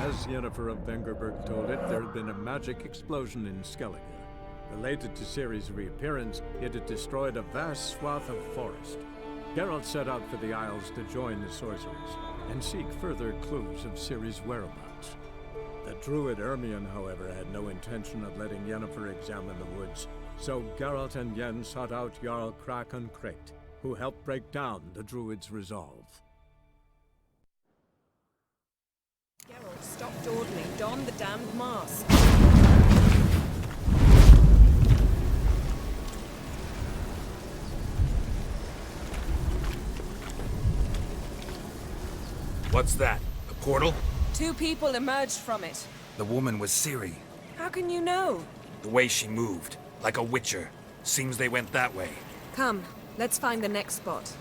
As Yennefer of Vengerberg told it, there had been a magic explosion in Skellige. Related to Ciri's reappearance, it had destroyed a vast swath of forest. Geralt set out for the Isles to join the sorcerers and seek further clues of Ciri's whereabouts. The druid Ermion, however, had no intention of letting Yennefer examine the woods, so Geralt and Yen sought out Jarl Krakon Krayt, who helped break down the druid's resolve. Geralt, stop dawdling. Don the damned mask. What's that? A portal? 2 people emerged from it. The woman was Ciri. How can you know? The way she moved, like a witcher. Seems they went that way. Come, let's find the next spot.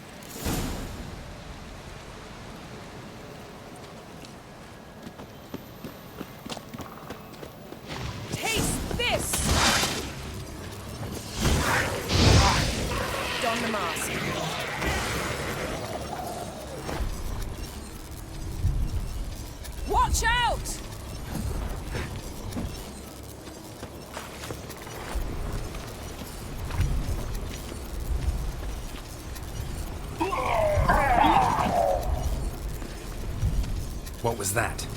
Taste this! Don the mask. Watch out! What was that?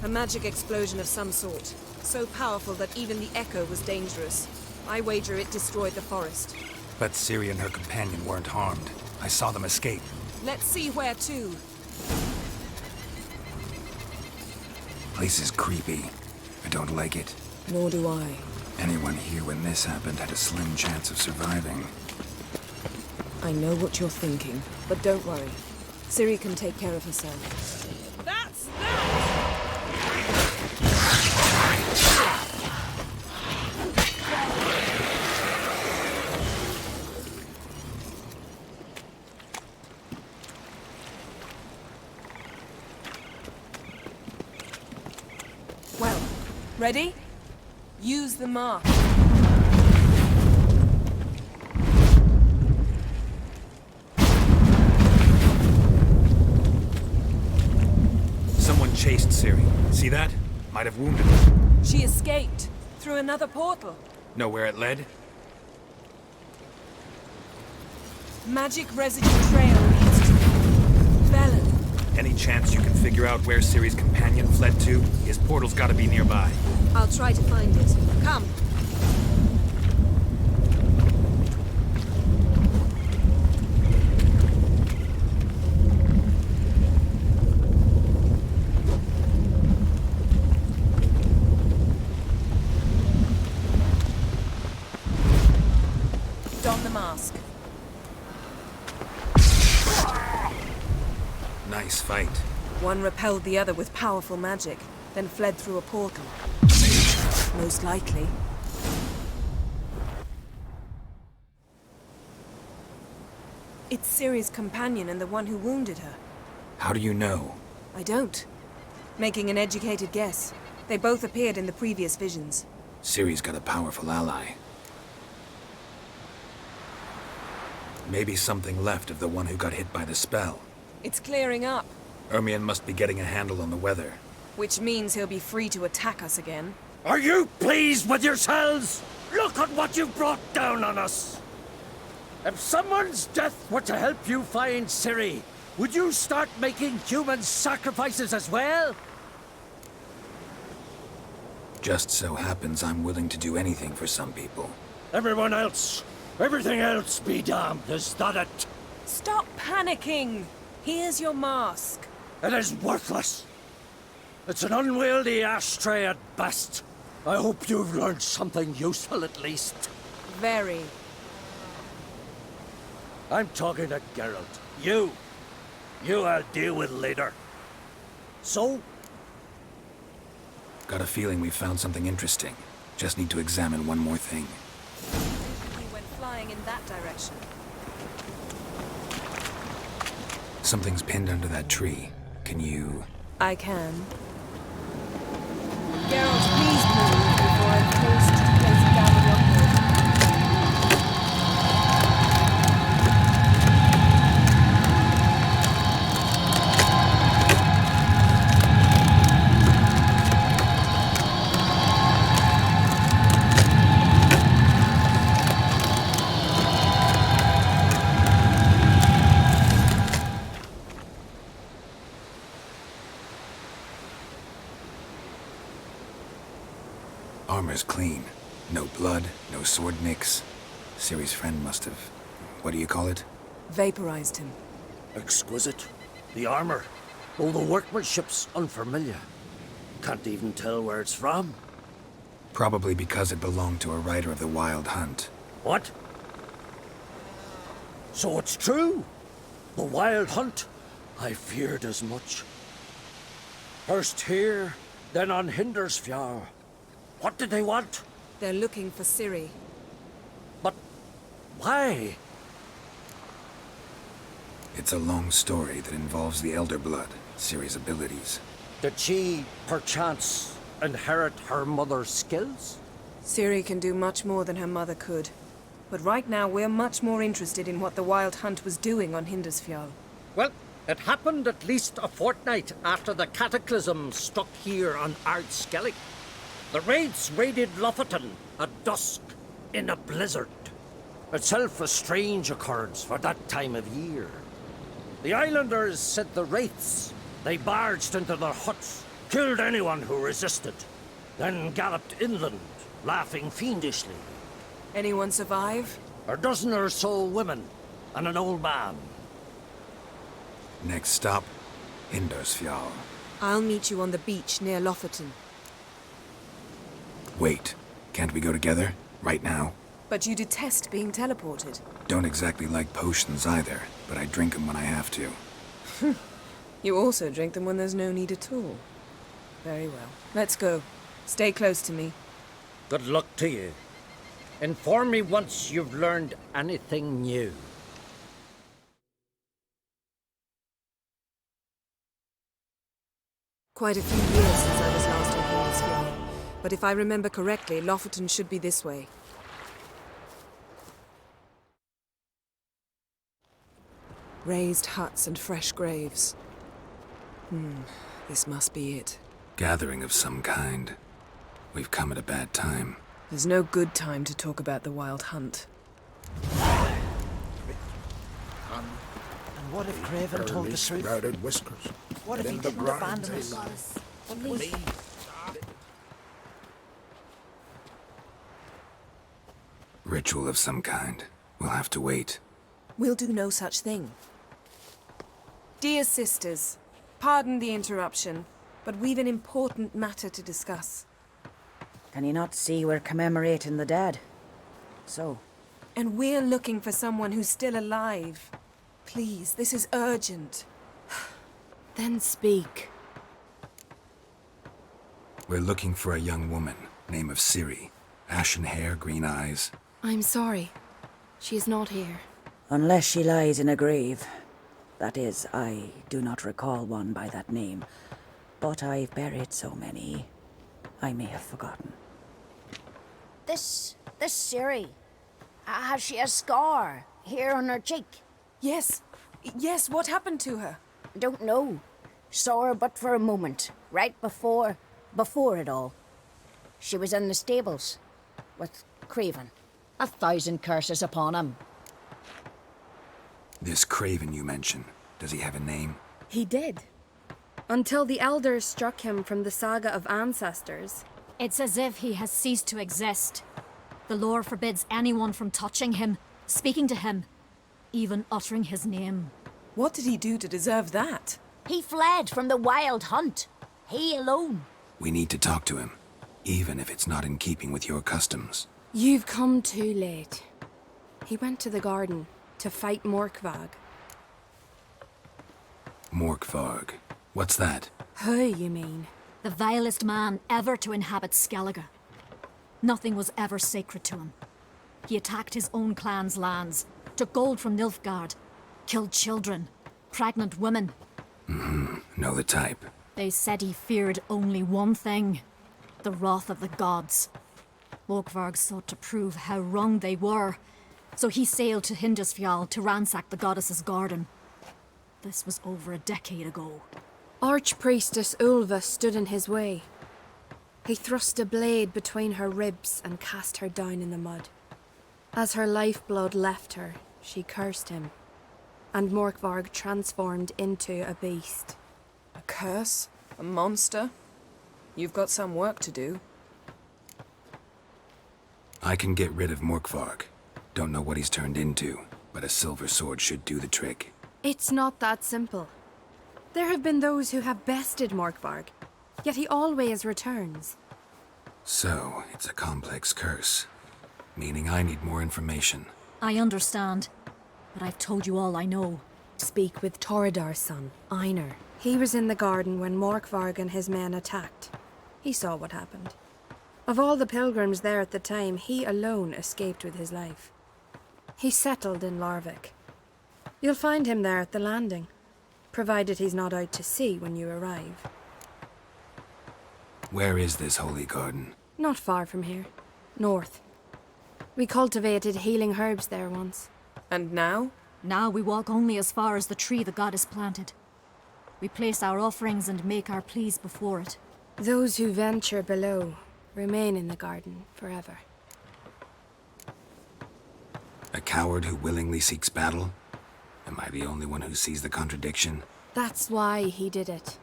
A magic explosion of some sort. So powerful that even the echo was dangerous. I wager it destroyed the forest. But Ciri and her companion weren't harmed. I saw them escape. Let's see where to. Place is creepy. I don't like it. Nor do I. Anyone here when this happened had a slim chance of surviving. I know what you're thinking, but don't worry. Ciri can take care of herself. That's that! Well, ready? Use the mark. Someone chased Ciri. See that? Might have wounded her. She escaped through another portal. Know where it led? Magic residue trail leads to Velen. Any chance you can figure out where Ciri's companion fled to? His portal's gotta be nearby. I'll try to find it. Come. Don the mask. Nice fight. One repelled the other with powerful magic, then fled through a portal. Most likely. It's Ciri's companion and the one who wounded her. How do you know? I don't. Making an educated guess. They both appeared in the previous visions. Ciri's got a powerful ally. Maybe something left of the one who got hit by the spell. It's clearing up, Ermion must be getting a handle on the weather. which means he'll be free to attack us again. Are you pleased with yourselves? Look at what you've brought down on us! If someone's death were to help you find Ciri, would you start making human sacrifices as well? Just so happens I'm willing to do anything for some people. Everyone else, everything else be damned, is that it? Stop panicking! Here's your mask. It is worthless. It's an unwieldy ashtray at best. I hope you've learned something useful at least. Very. I'm talking to Geralt. You I'll deal with later. So? Got a feeling we found something interesting. Just need to examine one more thing. He went flying in that direction. Something's pinned under that tree. Can you... I can. Geralt, please move before I'm forced to place it down on your head. Armor's clean. No blood, no sword nicks. Ciri's friend must have... what do you call it? Vaporized him. Exquisite. The armor. All the workmanship's unfamiliar. Can't even tell where it's from. Probably because it belonged to a rider of the Wild Hunt. What? So it's true? The Wild Hunt? I feared as much. First here, then on Hindersfjall. What did they want? They're looking for Ciri. But why? It's a long story that involves the Elder Blood, Ciri's abilities. Did she, perchance, inherit her mother's skills? Ciri can do much more than her mother could. But right now, we're much more interested in what the Wild Hunt was doing on Hindersfjall. Well, it happened at least a fortnight after the cataclysm struck here on Skellig. The raids raided Lofoten at dusk in a blizzard. Itself a strange occurrence for that time of year. The islanders said the wraiths. They barged into their huts, killed anyone who resisted, then galloped inland, laughing fiendishly. Anyone survive? A dozen or so women, and an old man. Next stop, Hindersfjall. I'll meet you on the beach near Lofoten. Wait, can't we go together? Right now? But you detest being teleported. Don't exactly like potions either, but I drink them when I have to. You also drink them when there's no need at all. Very well. Let's go. Stay close to me. Good luck to you. Inform me once you've learned anything new. Quite a few years since I was last on Hindersfjall. But if I remember correctly, Lofoten should be this way. Raised huts and fresh graves. This must be it. Gathering of some kind. We've come at a bad time. There's no good time to talk about the Wild Hunt. And what if Craven told the truth? Sprouted whiskers. What if he in the didn't ground. abandon us? What was... Ritual of some kind. We'll have to wait. We'll do no such thing. Dear sisters, pardon the interruption, but we've an important matter to discuss. Can you not see we're commemorating the dead? So? And we're looking for someone who's still alive. Please, this is urgent. Then speak. We're looking for a young woman, name of Ciri. Ashen hair, green eyes. I'm sorry. She is not here. Unless she lies in a grave. That is, I do not recall one by that name. But I've buried so many, I may have forgotten. This Ciri, has she a scar here on her cheek? Yes, what happened to her? Don't know. Saw her but for a moment, right before it all. She was in the stables with Craven. 1,000 curses upon him. This Craven you mention, does he have a name? He did. Until the elders struck him from the saga of ancestors. It's as if he has ceased to exist. The lore forbids anyone from touching him, speaking to him, even uttering his name. What did he do to deserve that? He fled from the Wild Hunt. He alone. We need to talk to him, even if it's not in keeping with your customs. You've come too late. He went to the garden to fight Morkvarg. Morkvarg. What's that? Who, you mean? The vilest man ever to inhabit Skellige. Nothing was ever sacred to him. He attacked his own clan's lands, took gold from Nilfgaard, killed children, pregnant women. Know the type. They said he feared only one thing, the wrath of the gods. Morkvarg sought to prove how wrong they were, so he sailed to Hindersfjall to ransack the goddess's garden. This was over a decade ago. Archpriestess Ulva stood in his way. He thrust a blade between her ribs and cast her down in the mud. As her lifeblood left her, she cursed him, and Morkvarg transformed into a beast. A curse? A monster? You've got some work to do. I can get rid of Morkvarg. Don't know what he's turned into, but a silver sword should do the trick. It's not that simple. There have been those who have bested Morkvarg, yet he always returns. So, it's a complex curse, meaning I need more information. I understand, but I've told you all I know. Speak with TRrodC's son, Einar. He was in the garden when Morkvarg and his men attacked. He saw what happened. Of all the pilgrims there at the time, he alone escaped with his life. He settled in Larvik. You'll find him there at the landing, provided he's not out to sea when you arrive. Where is this holy garden? Not far from here. North. We cultivated healing herbs there once. And now? Now we walk only as far as the tree the goddess planted. We place our offerings and make our pleas before it. Those who venture below remain in the garden forever. A coward who willingly seeks battle? Am I the only one who sees the contradiction? That's why he did it.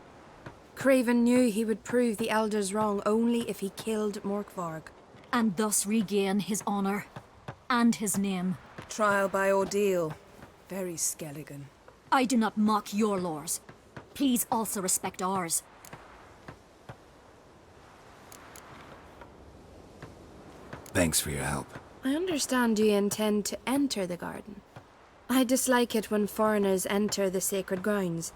Craven knew he would prove the elders wrong only if he killed Morkvarg. And thus regain his honor and his name. Trial by ordeal. Very Skelligan. I do not mock your laws. Please also respect ours. Thanks for your help. I understand you intend to enter the garden. I dislike it when foreigners enter the sacred grounds,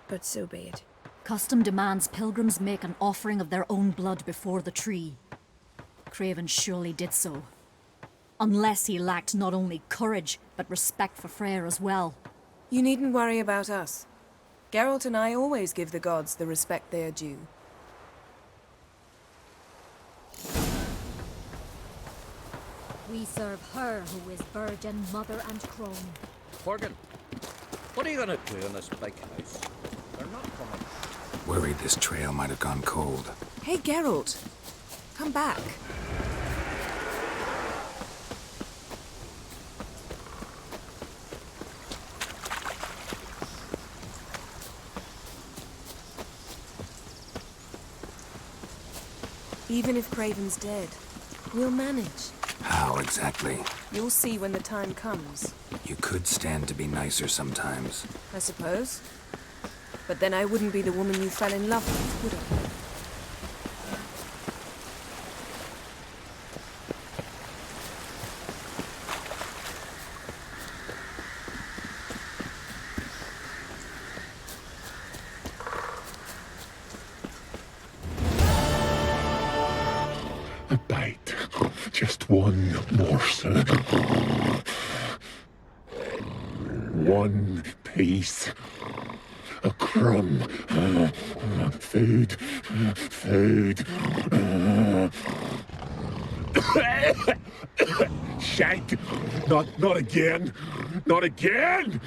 but so be it. Custom demands pilgrims make an offering of their own blood before the tree. Craven surely did so. Unless he lacked not only courage, but respect for Freyr as well. You needn't worry about us. Geralt and I always give the gods the respect they are due. We serve her who is virgin, mother and crone. Morgan, what are you gonna do in this big house? They're not coming. Worried this trail might have gone cold. Hey, Geralt. Come back. Even if Craven's dead, we'll manage. How exactly? You'll see when the time comes. You could stand to be nicer sometimes. I suppose. But then I wouldn't be the woman you fell in love with, would I? A bite. Just one morsel. One piece. A crumb. Food. Food. Shank. Not again. Not again.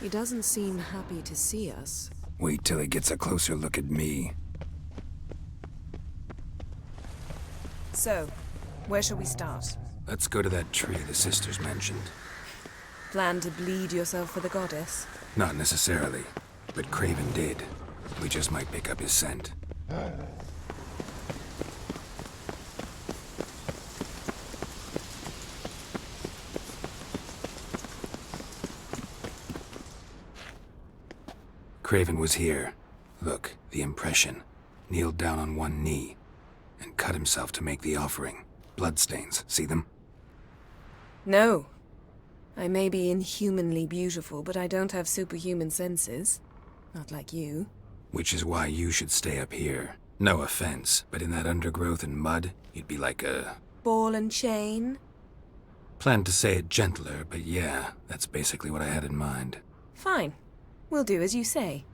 He doesn't seem happy to see us. Wait till he gets a closer look at me. So, where shall we start? Let's go to that tree the sisters mentioned. Plan to bleed yourself for the goddess? Not necessarily, but Craven did. We just might pick up his scent. Craven was here. Look, the impression. Kneeled down on one knee and cut himself to make the offering. Bloodstains, see them? No. I may be inhumanly beautiful, but I don't have superhuman senses. Not like you. Which is why you should stay up here. No offense, but in that undergrowth and mud, you'd be like a... Ball and chain? Planned to say it gentler, but yeah, that's basically what I had in mind. Fine. We'll do as you say.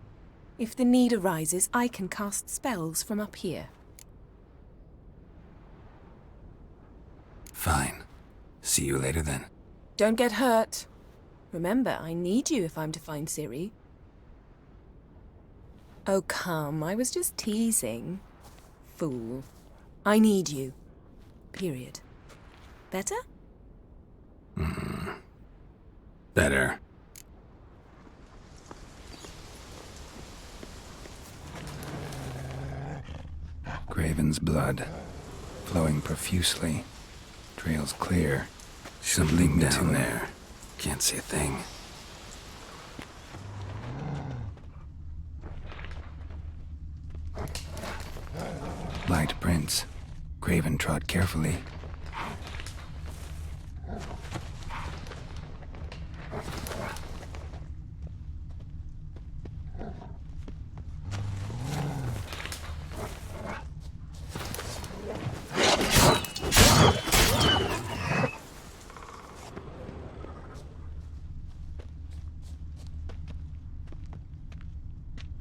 If the need arises, I can cast spells from up here. Fine. See you later then. Don't get hurt. Remember, I need you if I'm to find Ciri. Oh, come. I was just teasing. Fool. I need you. Period. Better? Hmm. Better. Craven's blood, flowing profusely. Trails clear. Something down there. Can't see a thing. Light prints. Craven trod carefully.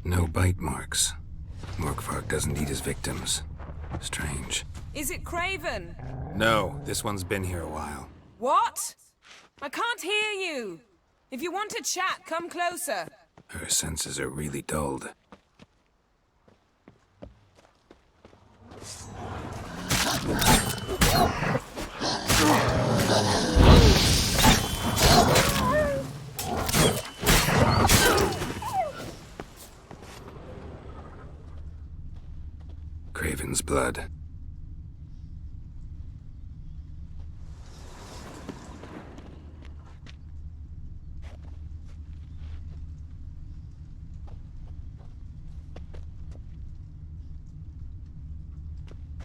No bite marks. Morkvarg doesn't eat his victims. Strange. Is it Craven? No, this one's been here a while. What? I can't hear you. If you want to chat, come closer. Her senses are really dulled. Craven's blood.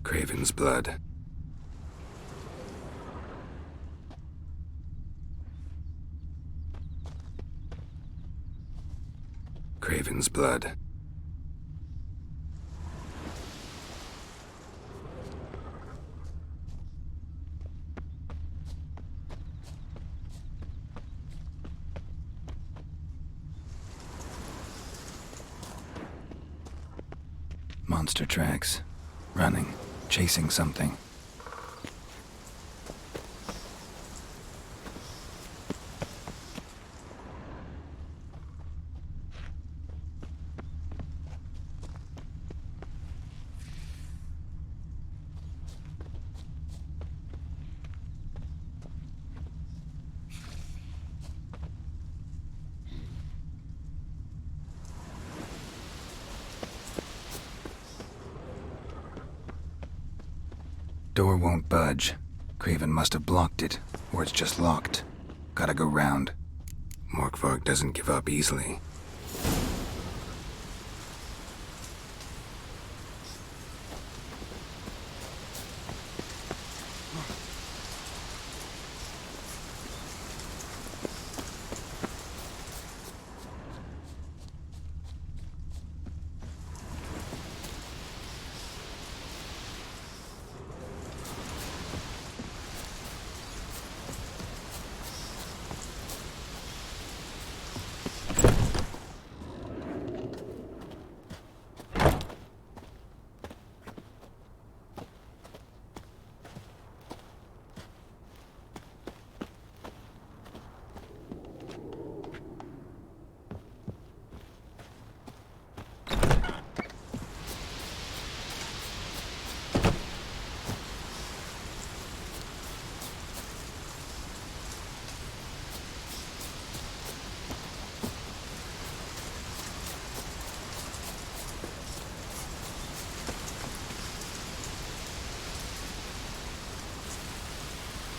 Craven's blood. Craven's blood. Monster tracks. Running. Chasing something. Door won't budge. Craven must have blocked it, or it's just locked. Gotta go round. Morkvarg doesn't give up easily.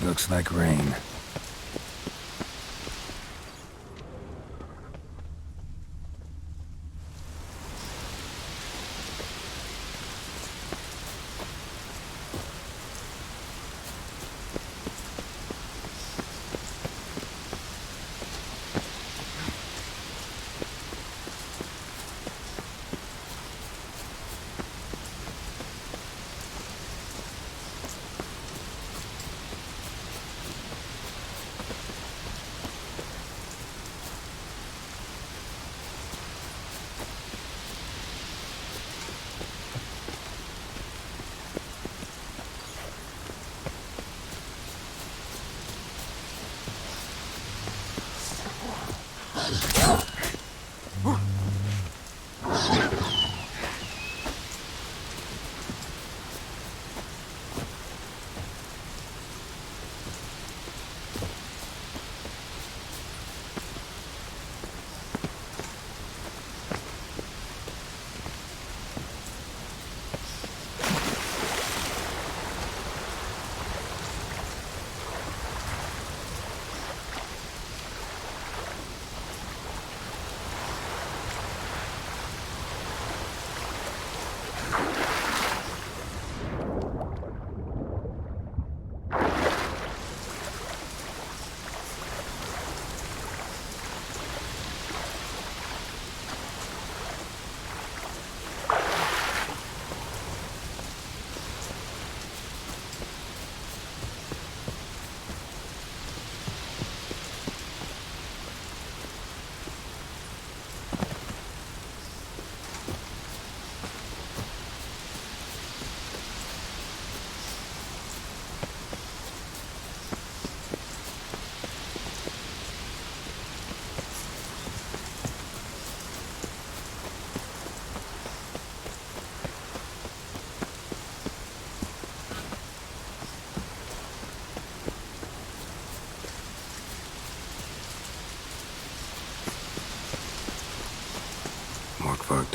Looks like rain.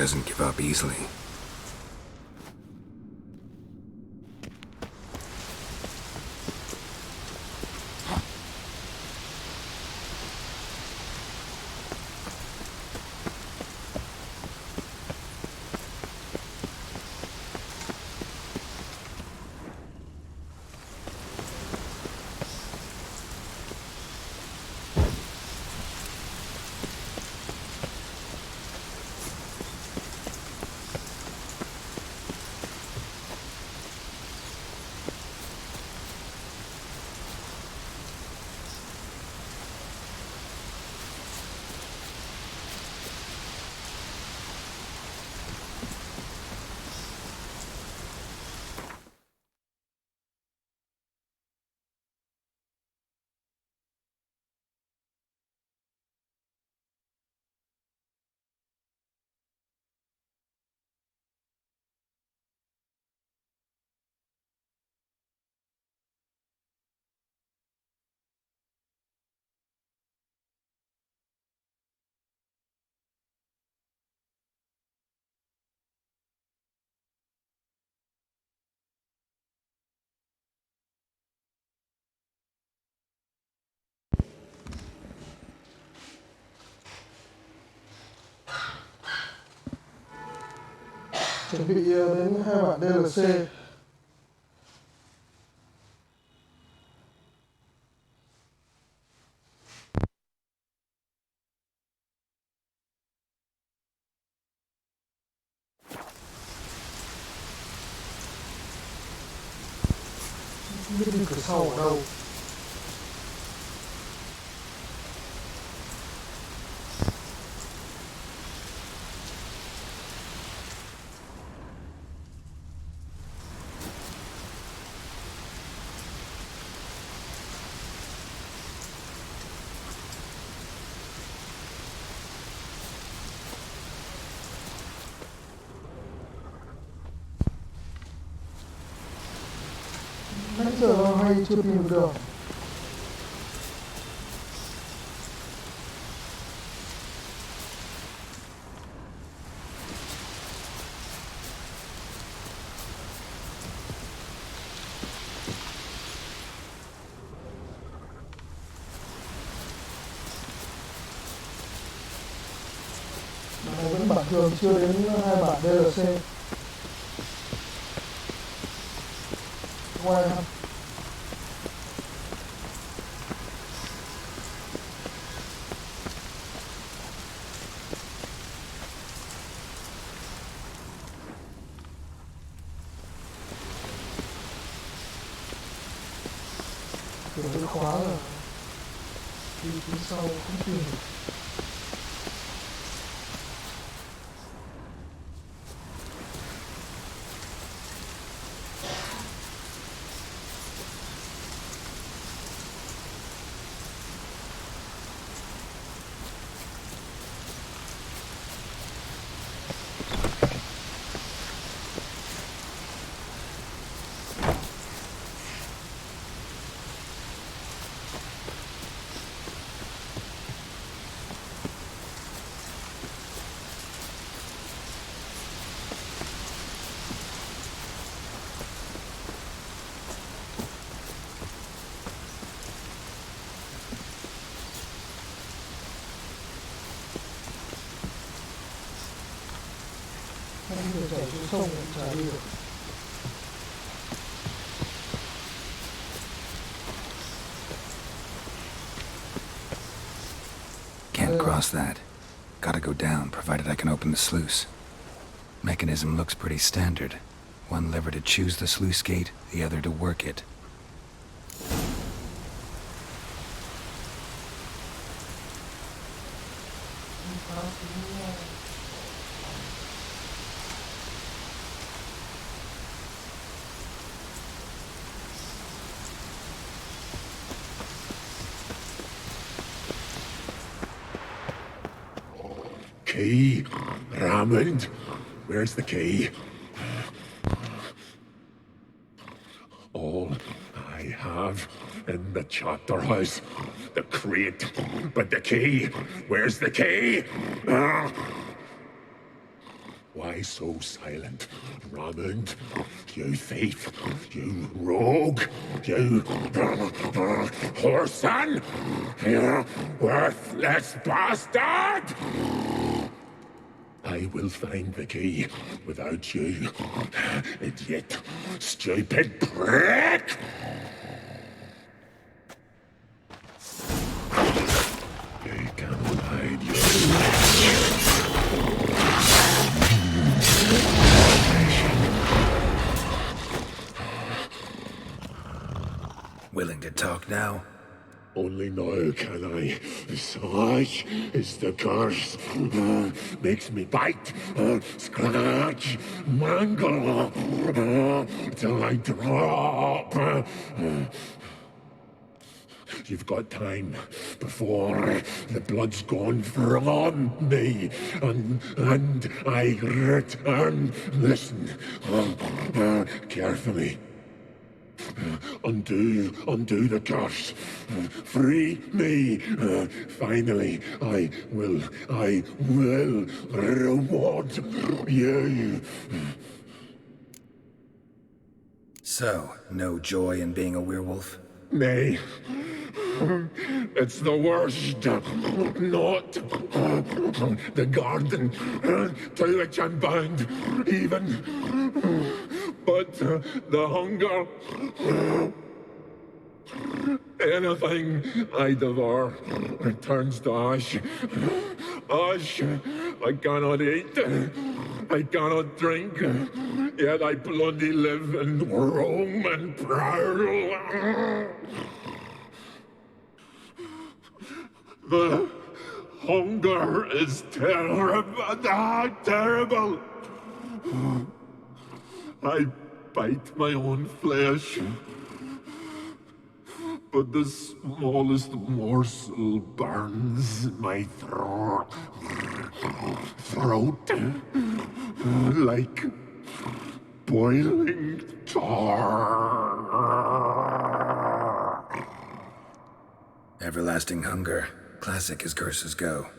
doesn't give up easily. Chuẩn bị đến 2 bản DLC. Không biết đi cửa sau ở đâu. Nãy giờ hay chưa tìm được. Này vẫn bản thường, chưa đến 2 bản DLC. Ngoài hẳn. Cửa bị khóa rồi. Đi phía sau không tìm được. Can't cross that. Gotta go down, provided I can open the sluice. Mechanism looks pretty standard. One lever to choose the sluice gate, the other to work it. Key, Raymond. Where's the key? All I have in the chapter house, the crate, but the key. Where's the key? Why so silent? Raymond, you thief, you rogue, you whoreson, you worthless bastard! I will find the key without you, idiot, stupid prick! You can't hide, you. Willing to talk now? Only now can I. Such is the curse. Makes me bite, scratch, mangle, till I drop. You've got time before the blood's gone from me, and I return. Listen, carefully. Undo the curse. Free me. Finally, I will reward you. So, no joy in being a werewolf? Nay. It's the worst. Not the garden to which I'm bound, even. But the hunger. Anything I devour returns to ash. Ash. I cannot eat. I cannot drink. Yet I bloody live and roam and prowl. The hunger is terrible. Terrible. I bite my own flesh, but the smallest morsel burns my throat like boiling tar. Everlasting hunger, classic as curses go.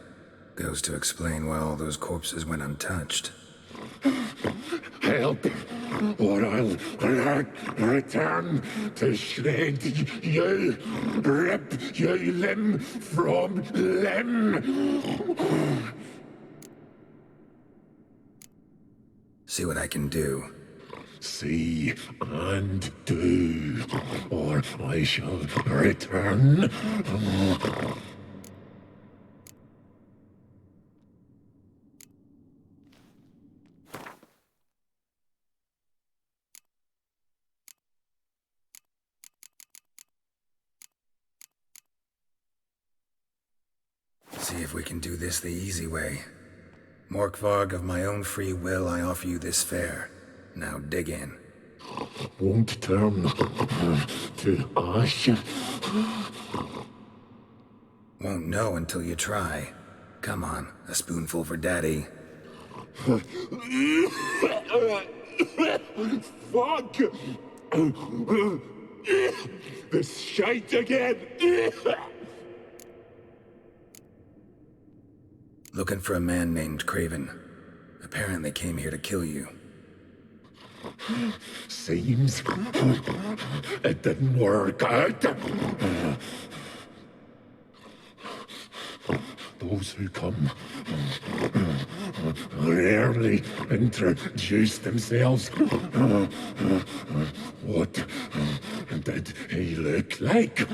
Goes to explain why all those corpses went untouched. Help, or I'll return to shred you, rip you limb from limb. See what I can do. See and do, or I shall return. See if we can do this the easy way. Morkvarg, of my own free will, I offer you this fare. Now dig in. Won't turn to ash. Won't know until you try. Come on, a spoonful for Daddy. Fuck! This shite again! Looking for a man named Craven. Apparently came here to kill you. Seems it didn't work out. Those who come rarely introduce themselves. What did he look like?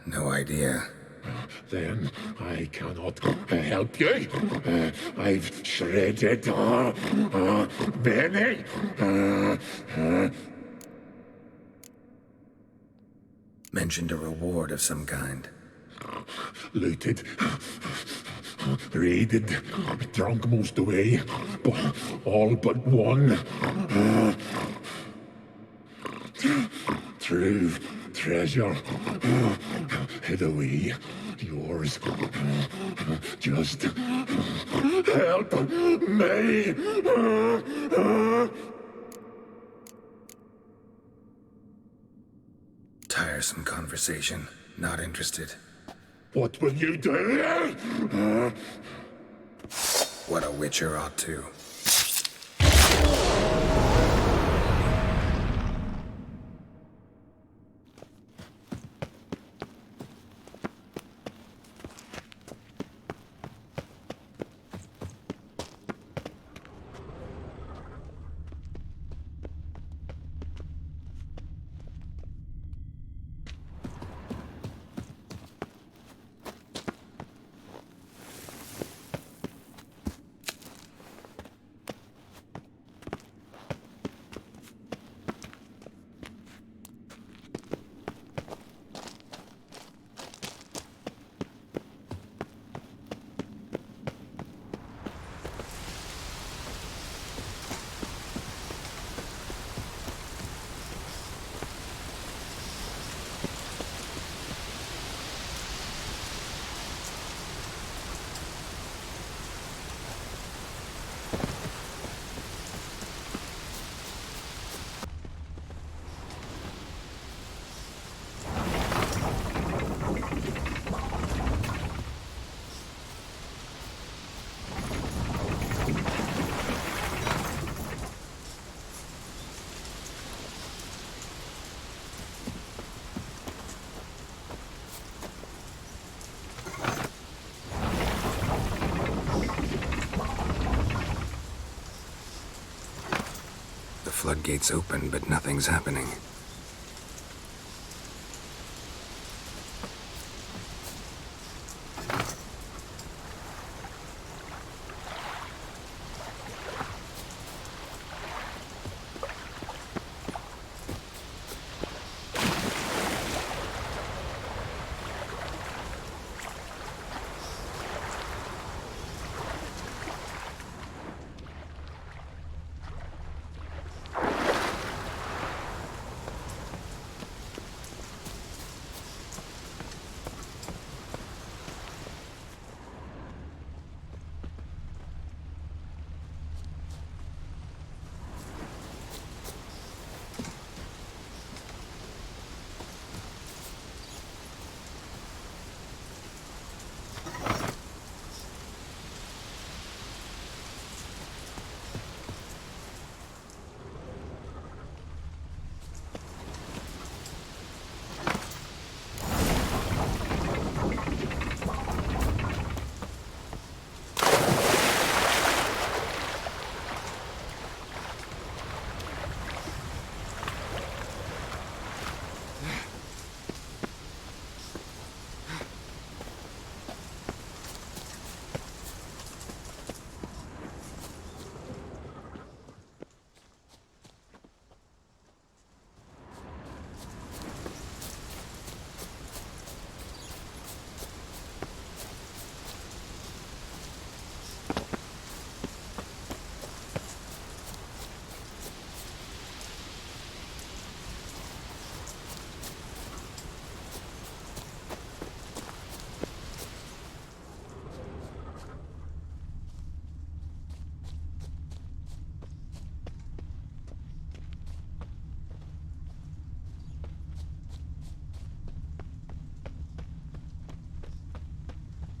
No idea. Then I cannot help you. I've shredded many. Mentioned a reward of some kind. Looted, raided, drunk most away, all but one. True treasure, hid away. Yours. Just help me. Tiresome conversation. Not interested. What will you do? What a witcher ought to. Floodgates open, but nothing's happening.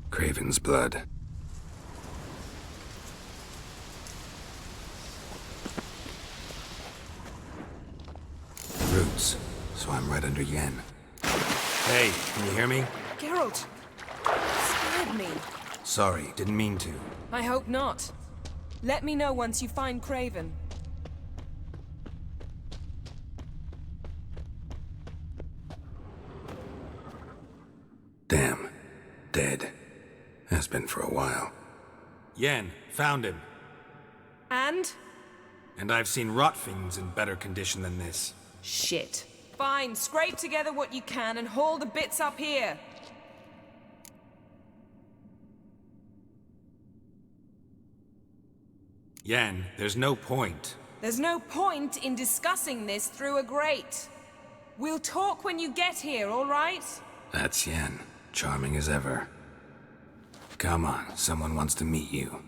Craven's blood. Roots, so I'm right under Yen. Hey, can you hear me? Geralt! Scared me. Sorry, didn't mean to. I hope not. Let me know once you find Craven. Damn. Dead. Has been for a while. Yen, found him. And? And I've seen rot fiends in better condition than this. Shit. Fine, scrape together what you can and haul the bits up here. Yen, there's no point. There's no point in discussing this through a grate. We'll talk when you get here, all right? That's Yen. Charming as ever. Come on, someone wants to meet you.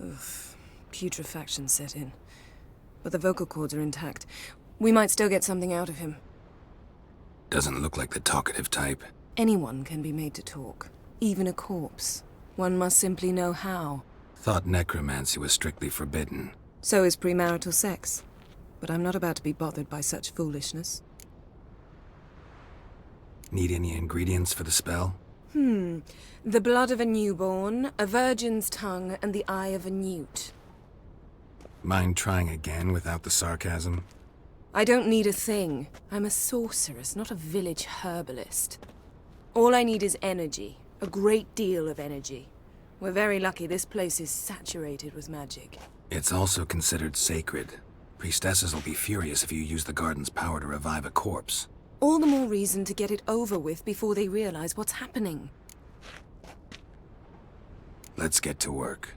Oof. Putrefaction set in. but the vocal cords are intact. We might still get something out of him. Doesn't look like the talkative type. Anyone can be made to talk, even a corpse. One must simply know how. Thought necromancy was strictly forbidden. So is premarital sex. But I'm not about to be bothered by such foolishness. Need any ingredients for the spell? The blood of a newborn, a virgin's tongue, and the eye of a newt. Mind trying again without the sarcasm? I don't need a thing. I'm a sorceress, not a village herbalist. All I need is energy. A great deal of energy. We're very lucky this place is saturated with magic. It's also considered sacred. Priestesses will be furious if you use the garden's power to revive a corpse. All the more reason to get it over with before they realize what's happening. Let's get to work.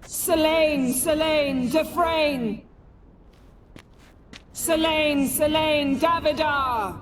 Selene, Selene, Defrain! Selene, Selene, Davidar!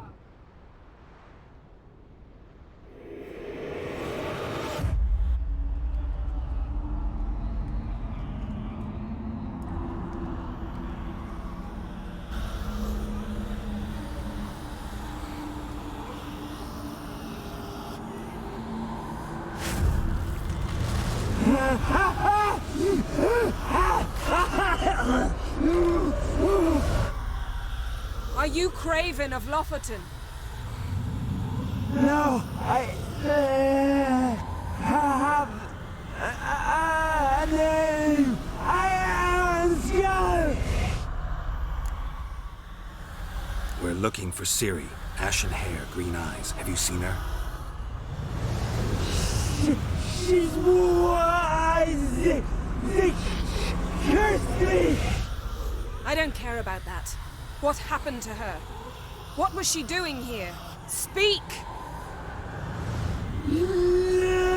Are you Craven of Lofoten? No, I have a name. I am Chiêu. We're looking for Ciri. Ashen hair, green eyes. Have you seen her? She's wise. Curse me. I don't care about that. What happened to her? What was she doing here? Speak! No.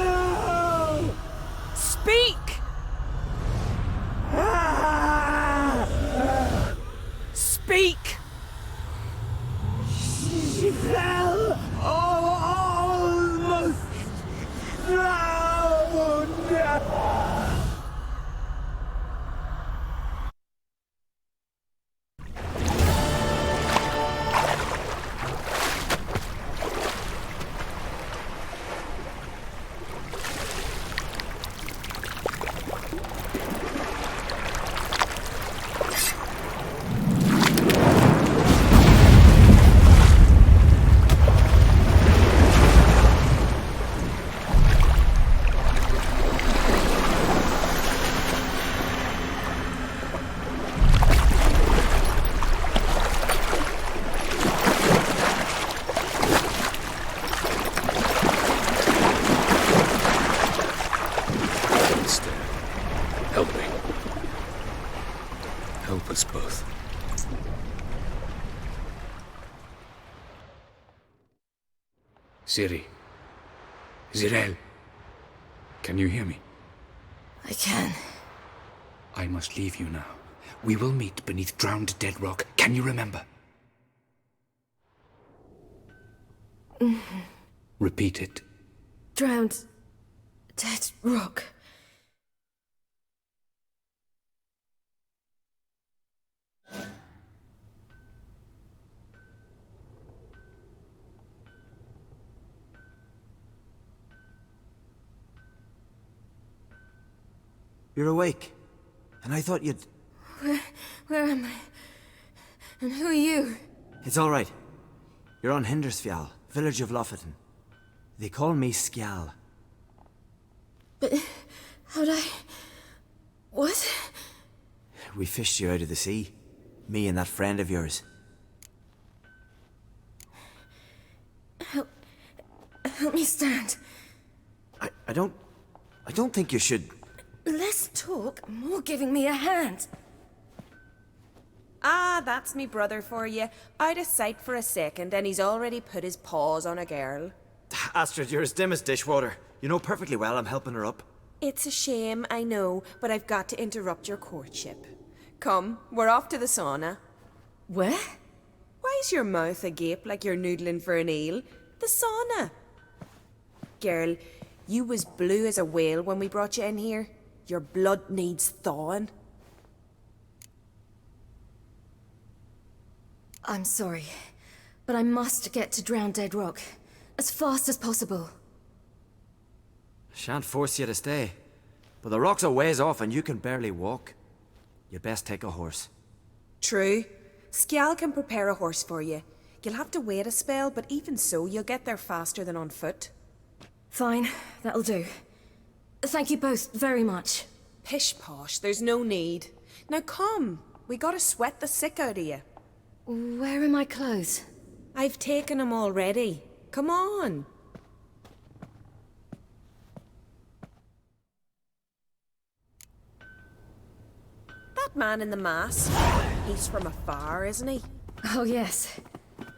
Speak! Speak! She fell almost drowned. Help us both. Ciri. Zirael. Can you hear me? I can. I must leave you now. We will meet beneath drowned dead rock. Can you remember? Repeat it. Drowned dead rock. You're awake. And I thought you'd... Where am I? And who are you? It's all right. You're on Hindersfjall, village of Lofoten. They call me Skjal. But how'd I... What? We fished you out of the sea. Me and that friend of yours. Help me stand. I don't think you should... Less talk, more giving me a hand. Ah, that's me brother for you. I'd a sight for a second, and he's already put his paws on a girl. Astrid, you're as dim as dishwater. You know perfectly well I'm helping her up. It's a shame, I know, but I've got to interrupt your courtship. Come, we're off to the sauna. Where? Why's your mouth agape like you're noodling for an eel? The sauna. Girl, you was blue as a whale when we brought you in here. Your blood needs thawing. I'm sorry, but I must get to Drowned Dead Rock as fast as possible. Shan't force you to stay, but the rock's a ways off and you can barely walk. You'd best take a horse. True. CHiI can prepare a horse for you. You'll have to wait a spell, but even so, you'll get there faster than on foot. Fine, that'll do. Thank you both very much. Pish posh, there's no need. Now come, we gotta sweat the sick out of you. Where are my clothes? I've taken them already. Come on. That man in the mask, he's from afar, isn't he? Oh yes,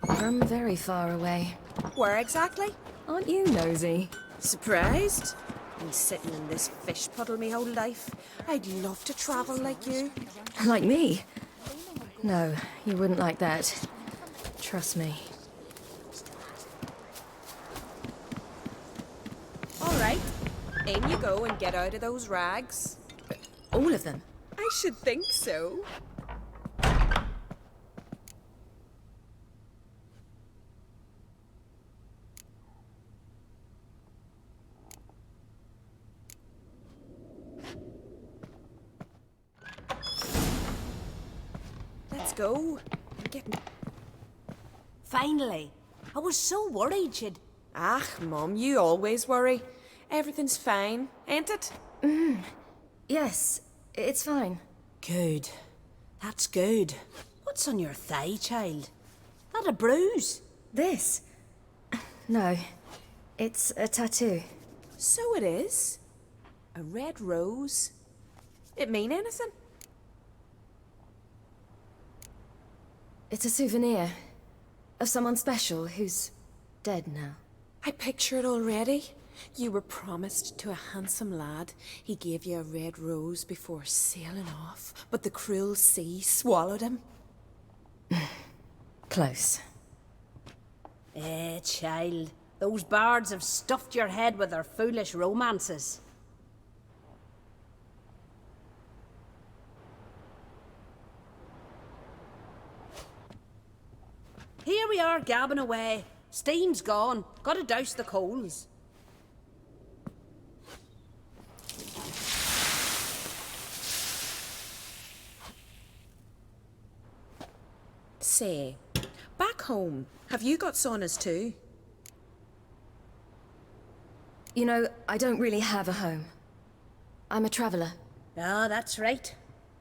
from very far away. Where exactly? Aren't you nosy? Surprised? Been sitting in this fish puddle me whole life. I'd love to travel like you. Like me? No, you wouldn't like that. Trust me. All right, in you go and get out of those rags. All of them? I should think so. Let's go. I'm getting... Finally. I was so worried you'd... Ah, Mum, you always worry. Everything's fine, ain't it? Yes, it's fine. Good. That's good. What's on your thigh, child? That a bruise? This? No, it's a tattoo. So it is. A red rose. It mean anything? It's a souvenir of someone special who's dead now. I picture it already. You were promised to a handsome lad. He gave you a red rose before sailing off, but the cruel sea swallowed him. Close. Child. Those bards have stuffed your head with their foolish romances. Here we are, gabbing away. Steam's gone. Gotta douse the coals. Say, back home, have you got saunas too? You know, I don't really have a home. I'm a traveller. Ah, that's right.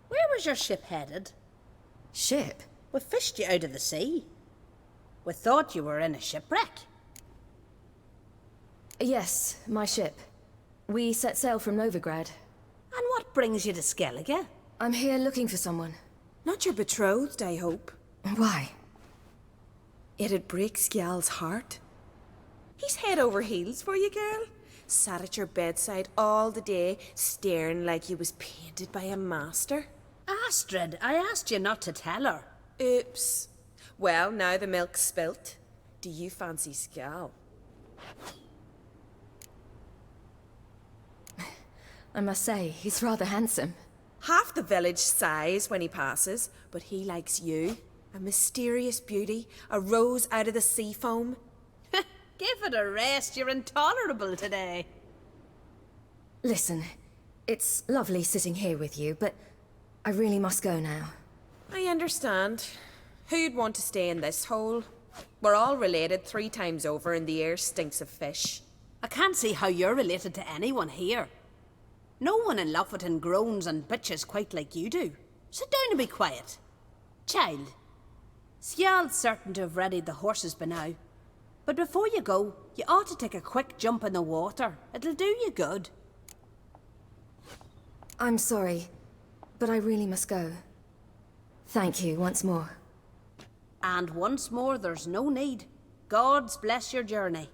Where was your ship headed? Ship? We fished you out of the sea. We thought you were in a shipwreck. Yes, my ship. We set sail from Novigrad. And what brings you to Skellige? I'm here looking for someone. Not your betrothed, I hope. Why? It'd break CHiI's heart. He's head over heels for you, girl. Sat at your bedside all the day, staring like he was painted by a master. Astrid, I asked you not to tell her. Oops. Well, now the milk's spilt. Do you fancy CHiI? I must say, he's rather handsome. Half the village sighs when he passes, but he likes you. A mysterious beauty, a rose out of the sea foam. Give it a rest, you're intolerable today. Listen, it's lovely sitting here with you, but I really must go now. I understand. Who'd want to stay in this hole? We're all related 3 times over and the air stinks of fish. I can't see how you're related to anyone here. No one in Lofoten groans and bitches quite like you do. Sit down and be quiet. Child, CHiI's certain to have readied the horses by now. But before you go, you ought to take a quick jump in the water. It'll do you good. I'm sorry, but I really must go. Thank you once more. And once more, there's no need. God's bless your journey.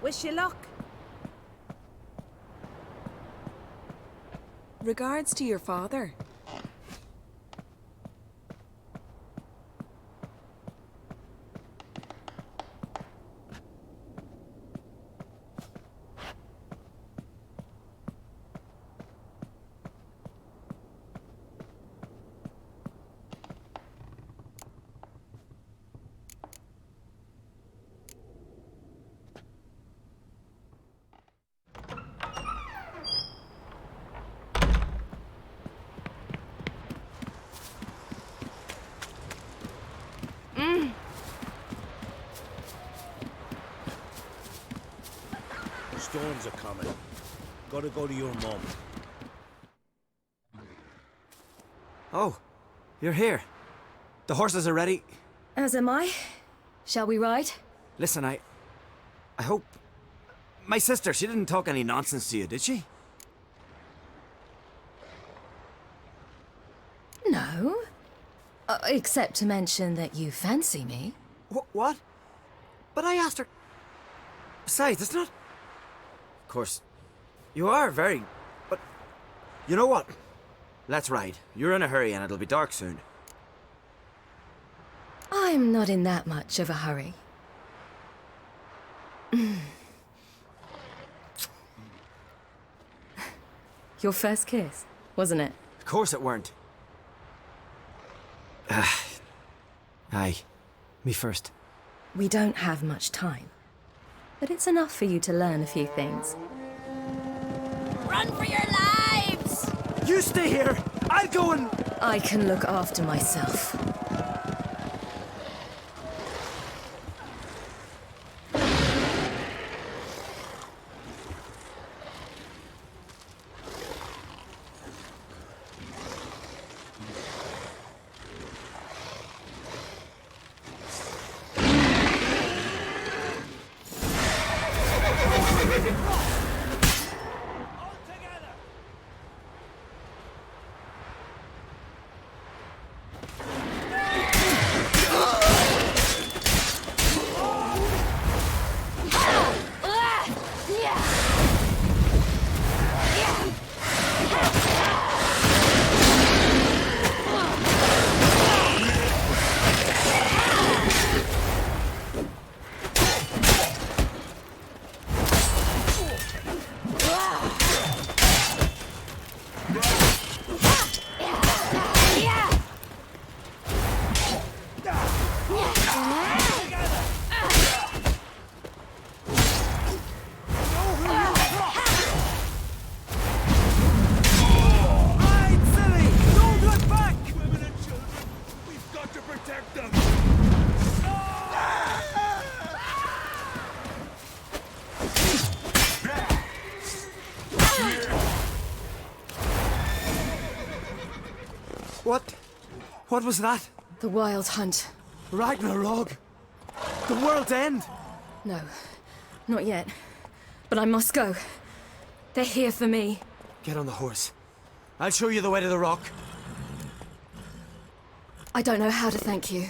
Wish you luck. Regards to your father. Storms are coming. Gotta go to your mom. Oh, you're here. The horses are ready. As am I. Shall we ride? Listen, I hope... My sister, she didn't talk any nonsense to you, did she? No. Except to mention that you fancy me. What? But I asked her... Besides, it's not... Of course, you are very... But... You know what? Let's ride. You're in a hurry and it'll be dark soon. I'm not in that much of a hurry. Your first kiss, wasn't it? Of course it weren't. Aye. Me first. We don't have much time. But it's enough for you to learn a few things. Run for your lives! You stay here! I'll go and... I can look after myself. What was that? The Wild Hunt. Ragnarok? The world's end? No, not yet. But I must go. They're here for me. Get on the horse. I'll show you the way to the rock. I don't know how to thank you.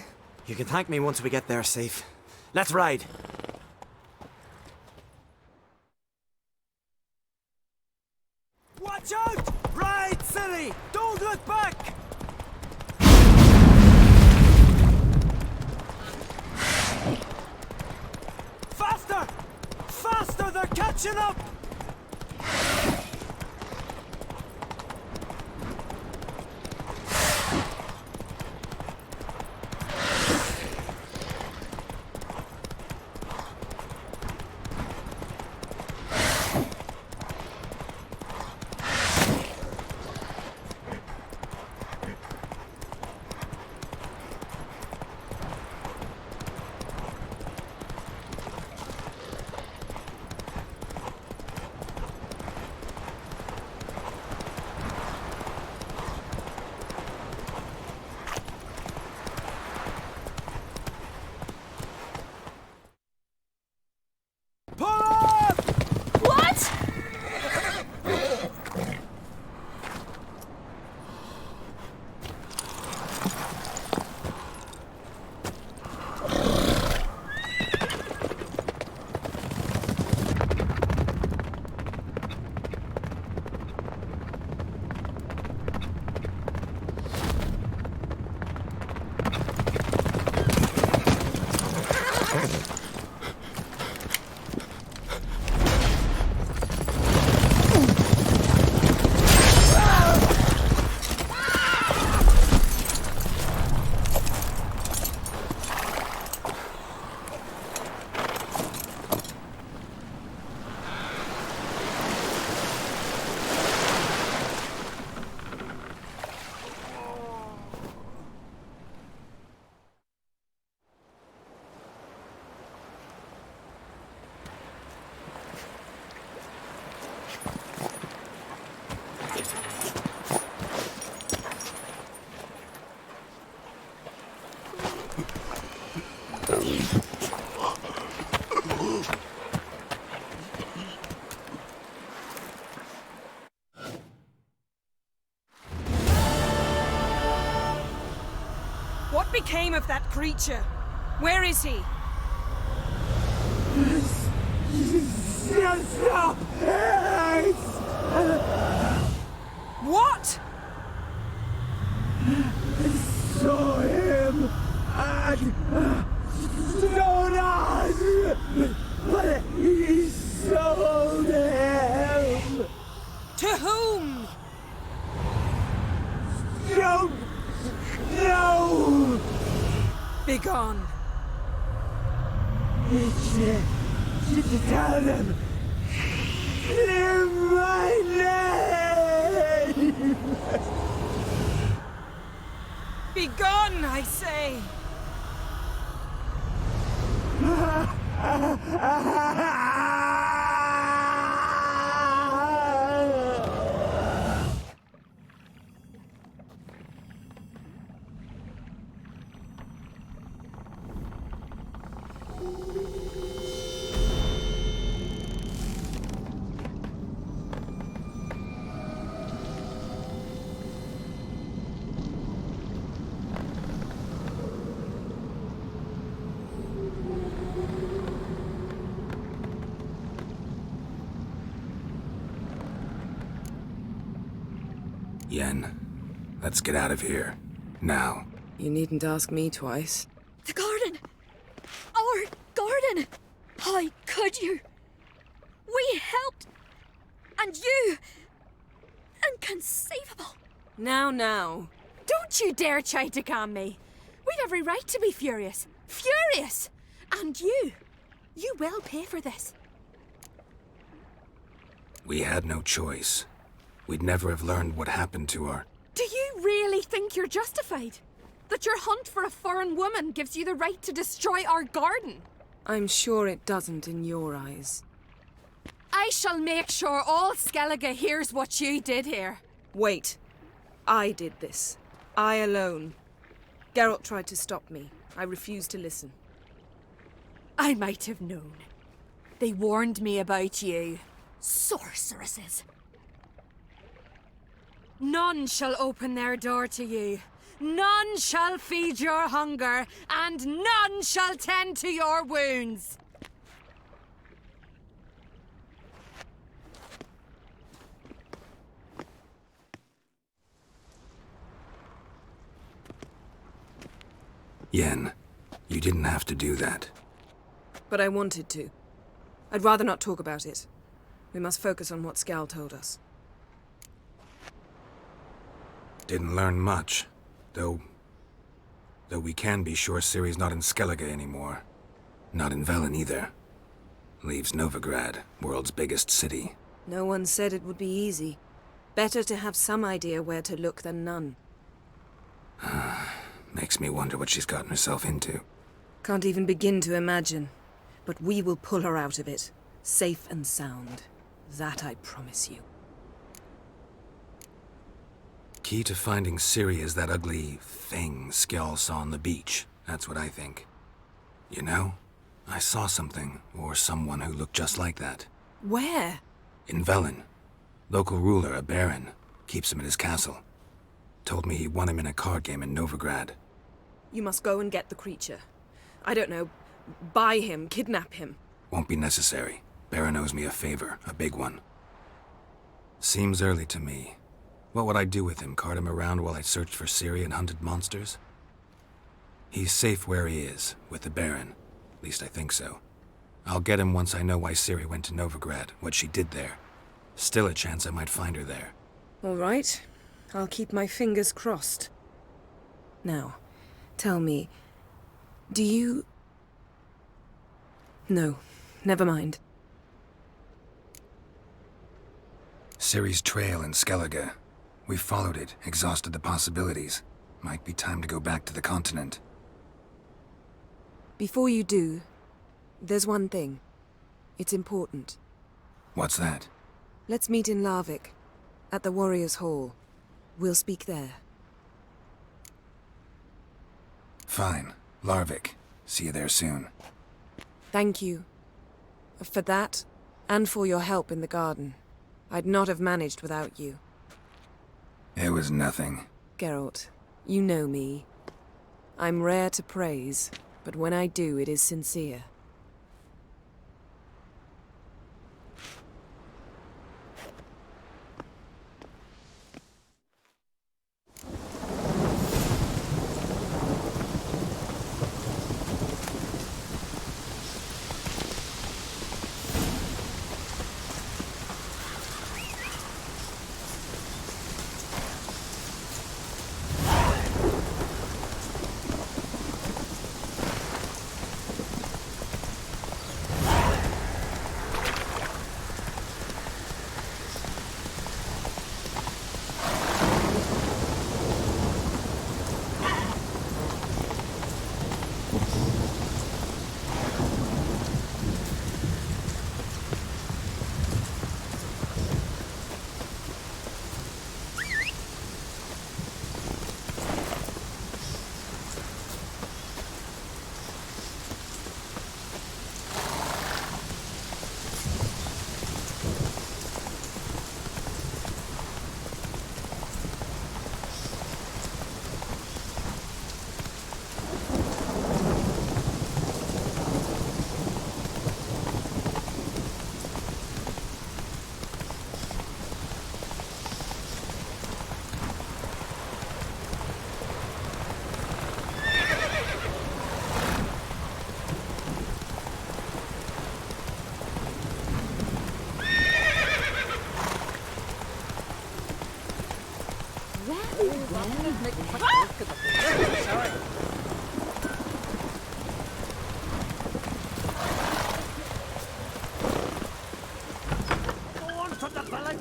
You can thank me once we get there safe. Let's ride. Watch out! Ride, silly! Don't look back! Faster! Faster! They're catching up! What became of that creature? Where is he? What? Saw him at Rudess, but he sold him. To whom? Don't know. Begone. Tell them. Clear my name. Begone, I say! Yen, let's get out of here. Now. You needn't ask me twice. The garden! Our garden! How could you? We helped! And you! Inconceivable! Now. Don't you dare try to calm me. We've every right to be furious. Furious! And you will pay for this. We had no choice. We'd never have learned what happened to our... Do you really think you're justified? That your hunt for a foreign woman gives you the right to destroy our garden? I'm sure it doesn't in your eyes. I shall make sure all Skellige hears what you did here. Wait. I did this. I alone. Geralt tried to stop me. I refused to listen. I might have known. They warned me about you. Sorceresses. None shall open their door to you. None shall feed your hunger, and none shall tend to your wounds. Yen, you didn't have to do that. But I wanted to. I'd rather not talk about it. We must focus on what Scal told us. Didn't learn much, though we can be sure Ciri's not in Skellige anymore. Not in Velen either. Leaves Novigrad, world's biggest city. No one said it would be easy. Better to have some idea where to look than none. Makes me wonder what she's gotten herself into. Can't even begin to imagine. But we will pull her out of it. Safe and sound. That I promise you. Key to finding Ciri is that ugly thing Skjall saw on the beach. That's what I think. You know, I saw something, or someone who looked just like that. Where? In Velen. Local ruler, a baron, keeps him in his castle. Told me he won him in a card game in Novigrad. You must go and get the creature. I don't know, buy him, kidnap him. Won't be necessary. Baron owes me a favor, a big one. Seems early to me. What would I do with him? Cart him around while I searched for Ciri and hunted monsters? He's safe where he is, with the Baron. At least I think so. I'll get him once I know why Ciri went to Novigrad, what she did there. Still a chance I might find her there. All right. I'll keep my fingers crossed. Now, tell me, do you... No, never mind. Ciri's trail in Skellige. We followed it, exhausted the possibilities. Might be time to go back to the continent. Before you do, there's one thing. It's important. What's that? Let's meet in Larvik, at the Warriors' Hall. We'll speak there. Fine. Larvik. See you there soon. Thank you. For that, and for your help in the garden. I'd not have managed without you. It was nothing. Geralt, you know me. I'm rare to praise, but when I do, it is sincere.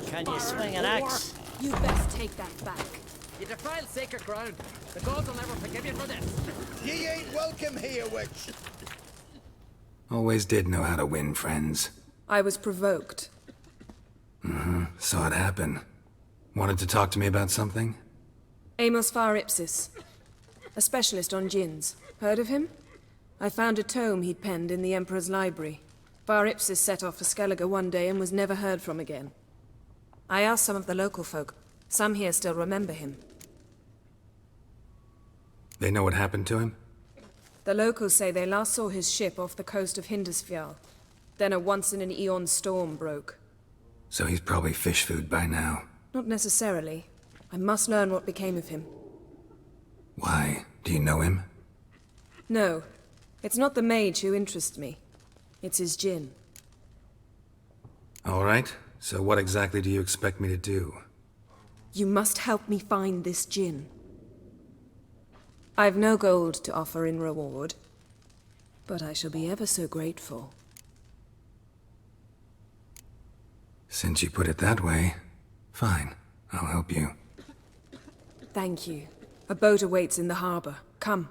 Can you swing an axe? You best take that back. You defile sacred ground. The gods will never forgive you for this. Ye ain't welcome here, witch. Always did know how to win friends. I was provoked. Saw it happen. Wanted to talk to me about something? Amos Far Ipsis. A specialist on djinns. Heard of him? I found a tome he'd penned in the Emperor's library. Far Ipsis set off for Skellige one day and was never heard from again. I asked some of the local folk. Some here still remember him. They know what happened to him? The locals say they last saw his ship off the coast of Hindisfjall. Then a once-in-an-eon storm broke. So he's probably fish food by now. Not necessarily. I must learn what became of him. Why? Do you know him? No. It's not the mage who interests me. It's his djinn. All right. So what exactly do you expect me to do? You must help me find this djinn. I've no gold to offer in reward, but I shall be ever so grateful. Since you put it that way, fine. I'll help you. Thank you. A boat awaits in the harbor. Come.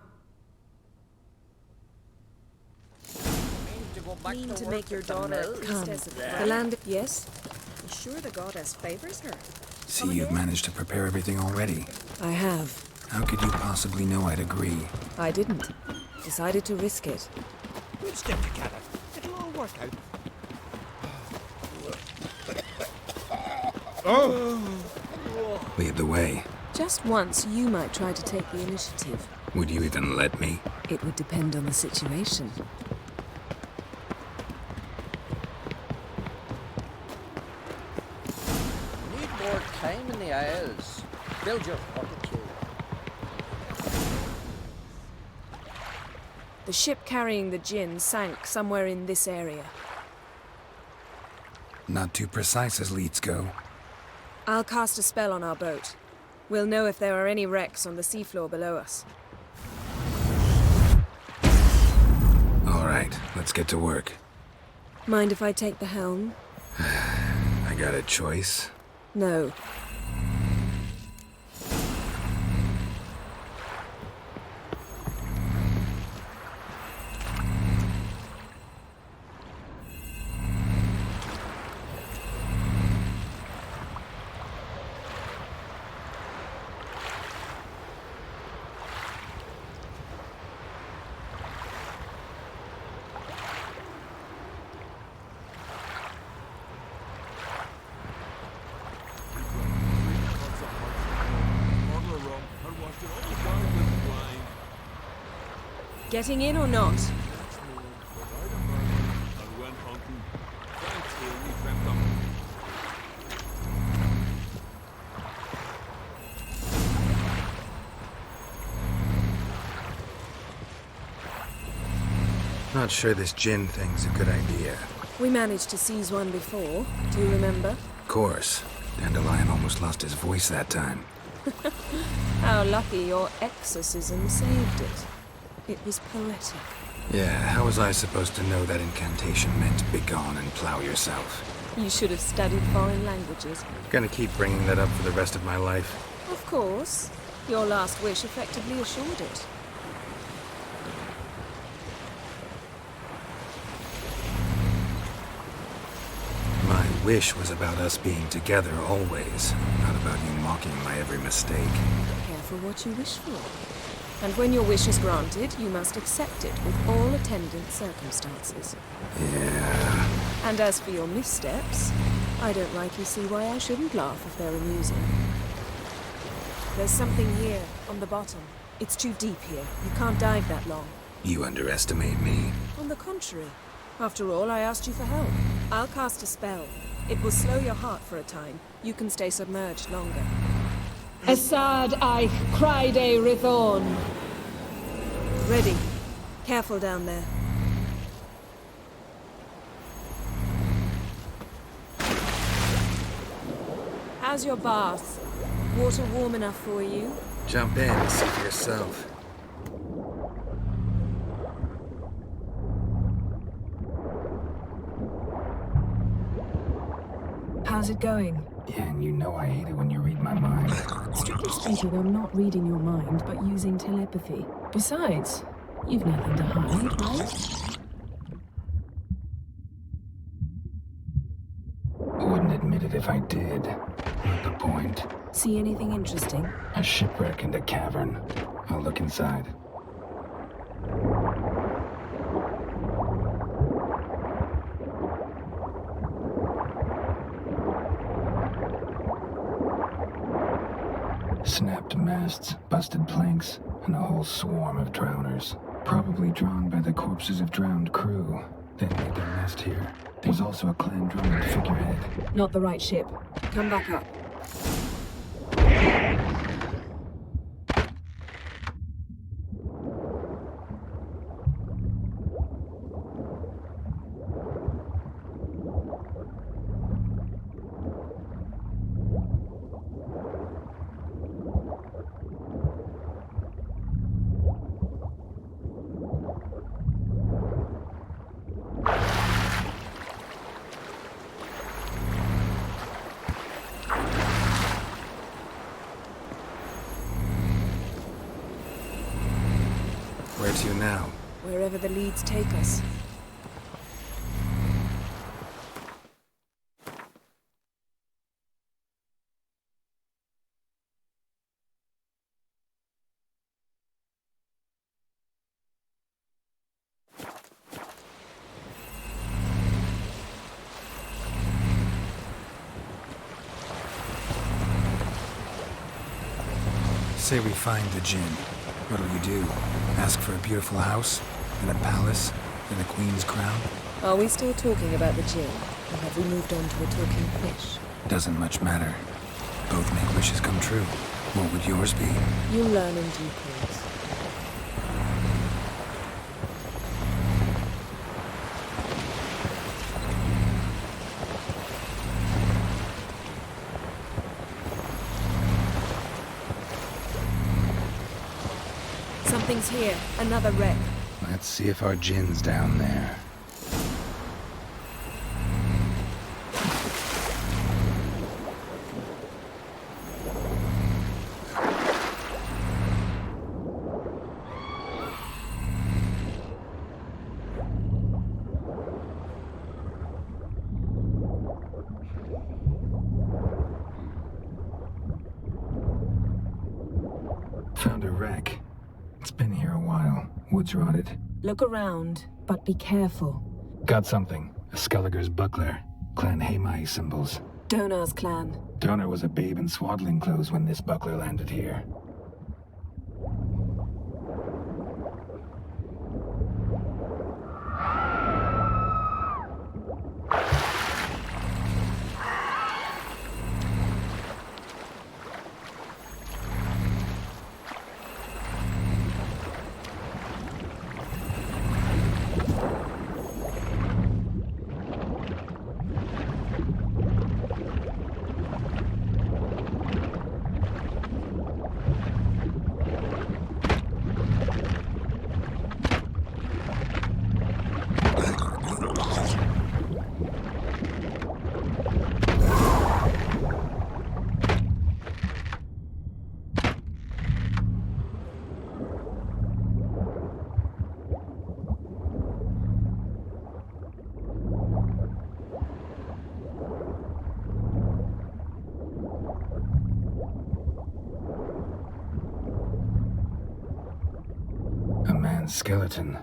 Mean to make your daughter Come. The land... Yes? I'm sure the goddess favors her. See, you've managed to prepare everything already. I have. How could you possibly know I'd agree? I didn't. Decided to risk it. We'll stick together. It'll all work out. Lead the way. Just once, you might try to take the initiative. Would you even let me? It would depend on the situation. Need more time in the Isles. Build your fortitude. The ship carrying the djinn sank somewhere in this area. Not too precise as leads go. I'll cast a spell on our boat. We'll know if there are any wrecks on the seafloor below us. All right, let's get to work. Mind if I take the helm? I got a choice. No. Getting in or not? Not sure this gin thing's a good idea. We managed to seize one before. Do you remember? Of course. Dandelion almost lost his voice that time. How lucky your exorcism saved it. It was poetic. Yeah, how was I supposed to know that incantation meant begone and plow yourself? You should have studied foreign languages. Gonna keep bringing that up for the rest of my life. Of course. Your last wish effectively assured it. My wish was about us being together always, not about you mocking my every mistake. Careful what you wish for. And when your wish is granted, you must accept it with all attendant circumstances. Yeah. And as for your missteps, I don't rightly see why I shouldn't laugh if they're amusing. There's something here, on the bottom. It's too deep here. You can't dive that long. You underestimate me. On the contrary. After all, I asked you for help. I'll cast a spell. It will slow your heart for a time. You can stay submerged longer. Assad I cried a Rithorn. Ready. Careful down there. How's your bath? Water warm enough for you? Jump in and see for yourself. How's it going? Yeah, and you know I hate it when you read my mind. Strictly speaking, I'm not reading your mind, but using telepathy. Besides, you've nothing to hide, right? Wouldn't admit it if I did. Not the point. See anything interesting? A shipwreck and a cavern. I'll look inside. Snapped masts, busted planks, and a whole swarm of drowners. Probably drawn by the corpses of drowned crew. They made their nest here. There's also a clan druid figurehead. Not the right ship. Come back up. Where to now? Wherever the leads take us. Say we find the djinn. What'll you do? Ask for a beautiful house? And a palace? And a queen's crown? Are we still talking about the djinn? Or have we moved on to a talking fish? Doesn't much matter. Both make wishes come true. What would yours be? You'll learn in due course. Something's here. Another wreck. Let's see if our djinn's down there. Found a wreck. It's been here a while. Wood's rotted. Look around, but be careful. Got something. A Skelliger's buckler. Clan CHiI symbols. Donar's clan. Donar was a babe in swaddling clothes when this buckler landed here. skeleton.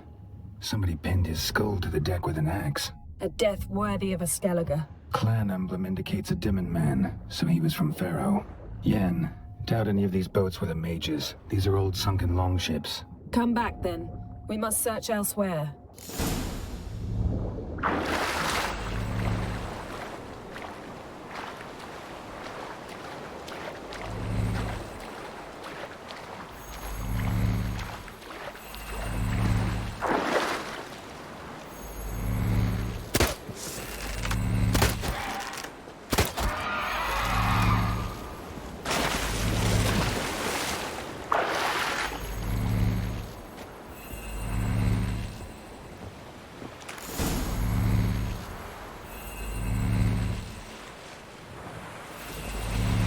Somebody pinned his skull to the deck with an axe. A death worthy of a Skellige. Clan emblem indicates a Dimmen man, so he was from Pharaoh. Yen, doubt any of these boats were the mages. These are old sunken longships. Come back then. We must search elsewhere.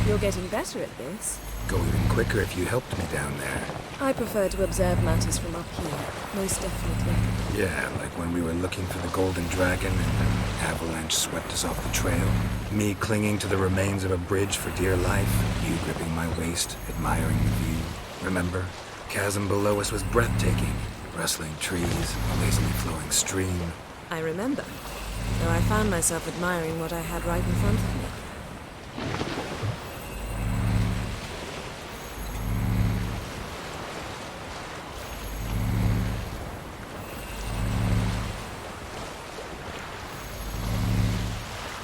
You're getting better at this. Go even quicker if you helped me down there. I prefer to observe matters from up here, most definitely. Yeah, like when we were looking for the golden dragon and an avalanche swept us off the trail. Me clinging to the remains of a bridge for dear life. You gripping my waist, admiring the view. Remember? Chasm below us was breathtaking. Rustling trees, a lazily flowing stream. I remember, though I found myself admiring what I had right in front of me.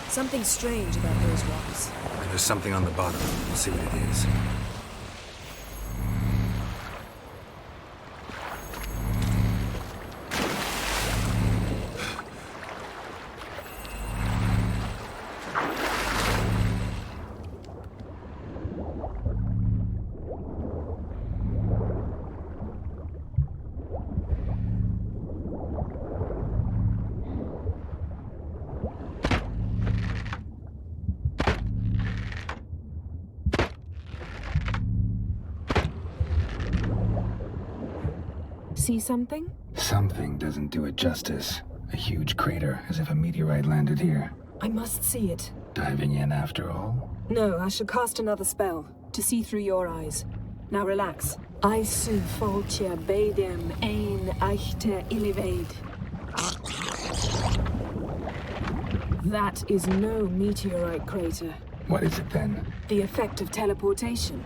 Something strange about those rocks. There's something on the bottom. We'll see what it is. See something? Something doesn't do it justice. A huge crater, as if a meteorite landed here. I must see it. Diving in after all? No, I should cast another spell, to see through your eyes. Now relax. I su foltje bedem ein eichte illiveid. That is no meteorite crater. What is it then? The effect of teleportation.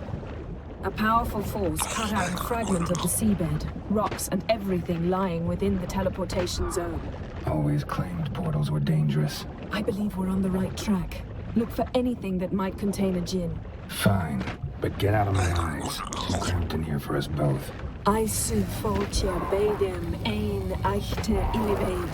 A powerful force cut out a fragment of the seabed, rocks and everything lying within the teleportation zone. Always claimed portals were dangerous. I believe we're on the right track. Look for anything that might contain a djinn. Fine, but get out of my eyes. Too cramped in here for us both. I su foltje bedem ein eichte illiveid.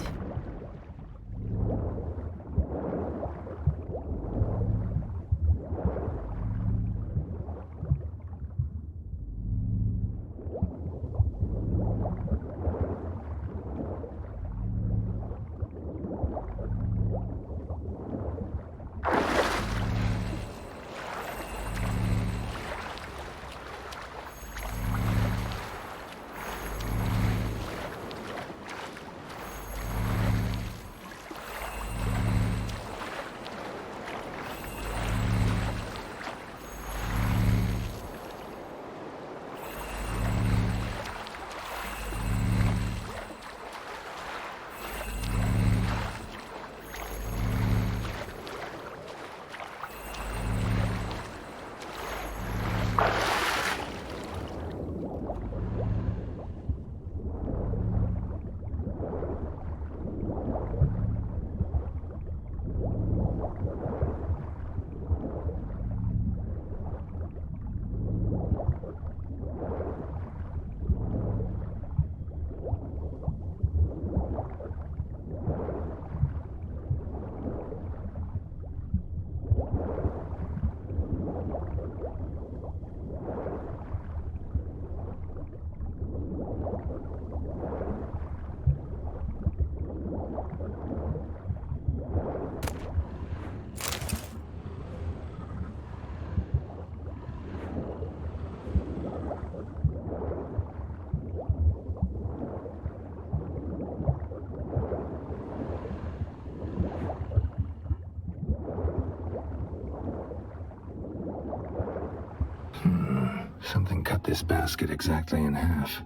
Something cut this basket exactly in half.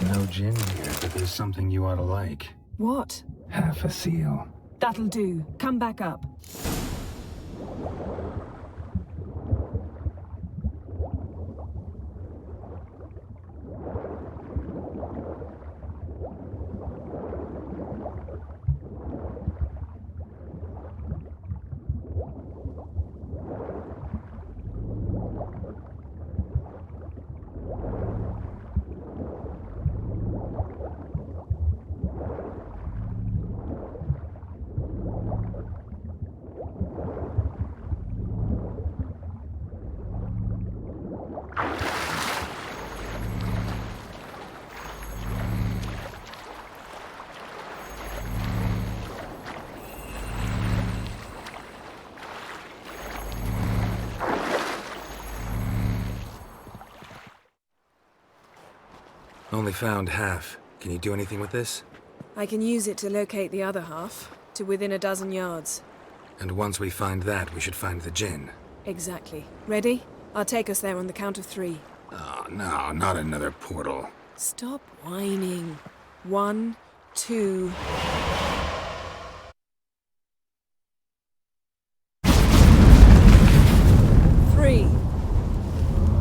No gin here, but there's something you ought to like. What? Half a seal. That'll do. Come back up. Only found half. Can you do anything with this? I can use it to locate the other half, to within a dozen yards. And once we find that, we should find the gin. Exactly. Ready? I'll take us there on the count of 3. Oh, no, not another portal. Stop whining. 1, 2... Three.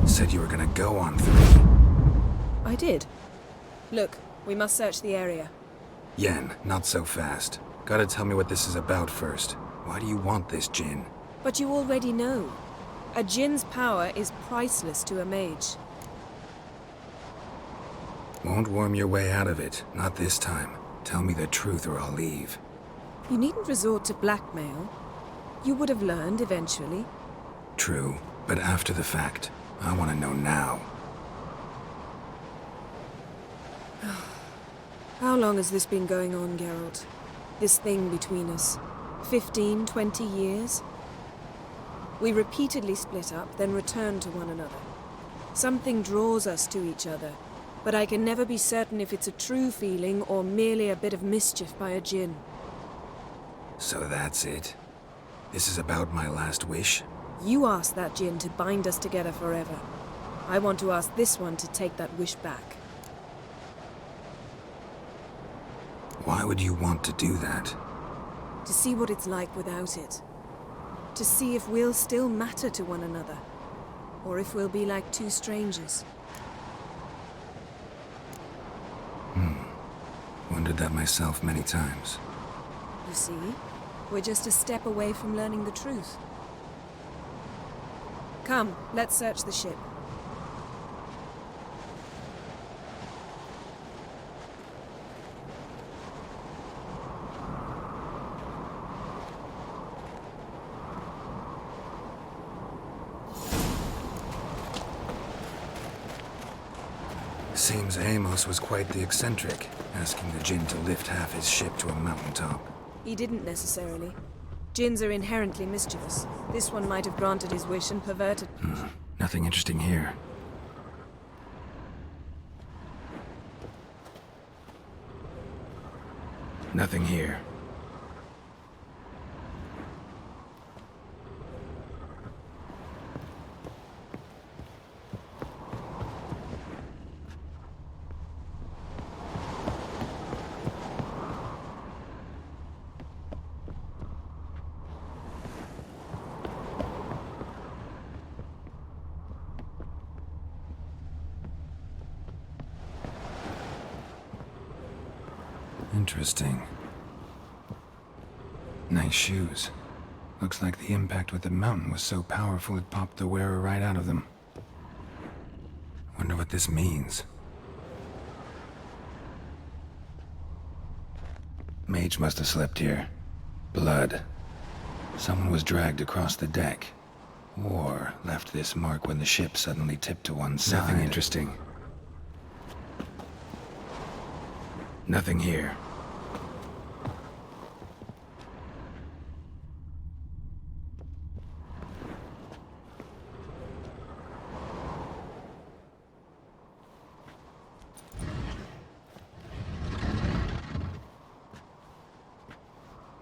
Said you were gonna go on 3. I did. Look, we must search the area. Yen, not so fast. Gotta tell me what this is about first. Why do you want this gin? But you already know. A djinn's power is priceless to a mage. Won't worm your way out of it. Not this time. Tell me the truth or I'll leave. You needn't resort to blackmail. You would have learned eventually. True, but after the fact. I want to know now. How long has this been going on, Geralt? This thing between us? 15, 20 years? We repeatedly split up, then returned to one another. Something draws us to each other, but I can never be certain if it's a true feeling or merely a bit of mischief by a djinn. So that's it? This is about my last wish? You asked that djinn to bind us together forever. I want to ask this one to take that wish back. Why would you want to do that? To see what it's like without it. To see if we'll still matter to one another. Or if we'll be like two strangers. Wondered that myself many times. You see, we're just a step away from learning the truth. Come, let's search the ship. Seems Amos was quite the eccentric, asking the djinn to lift half his ship to a mountaintop. He didn't necessarily. Djinns are inherently mischievous. This one might have granted his wish and perverted... Nothing interesting here. Nothing here. Interesting. Nice shoes. Looks like the impact with the mountain was so powerful it popped the wearer right out of them. Wonder what this means. Mage must have slept here. Blood. Someone was dragged across the deck. Or left this mark when the ship suddenly tipped to one side. Nothing interesting. Nothing here.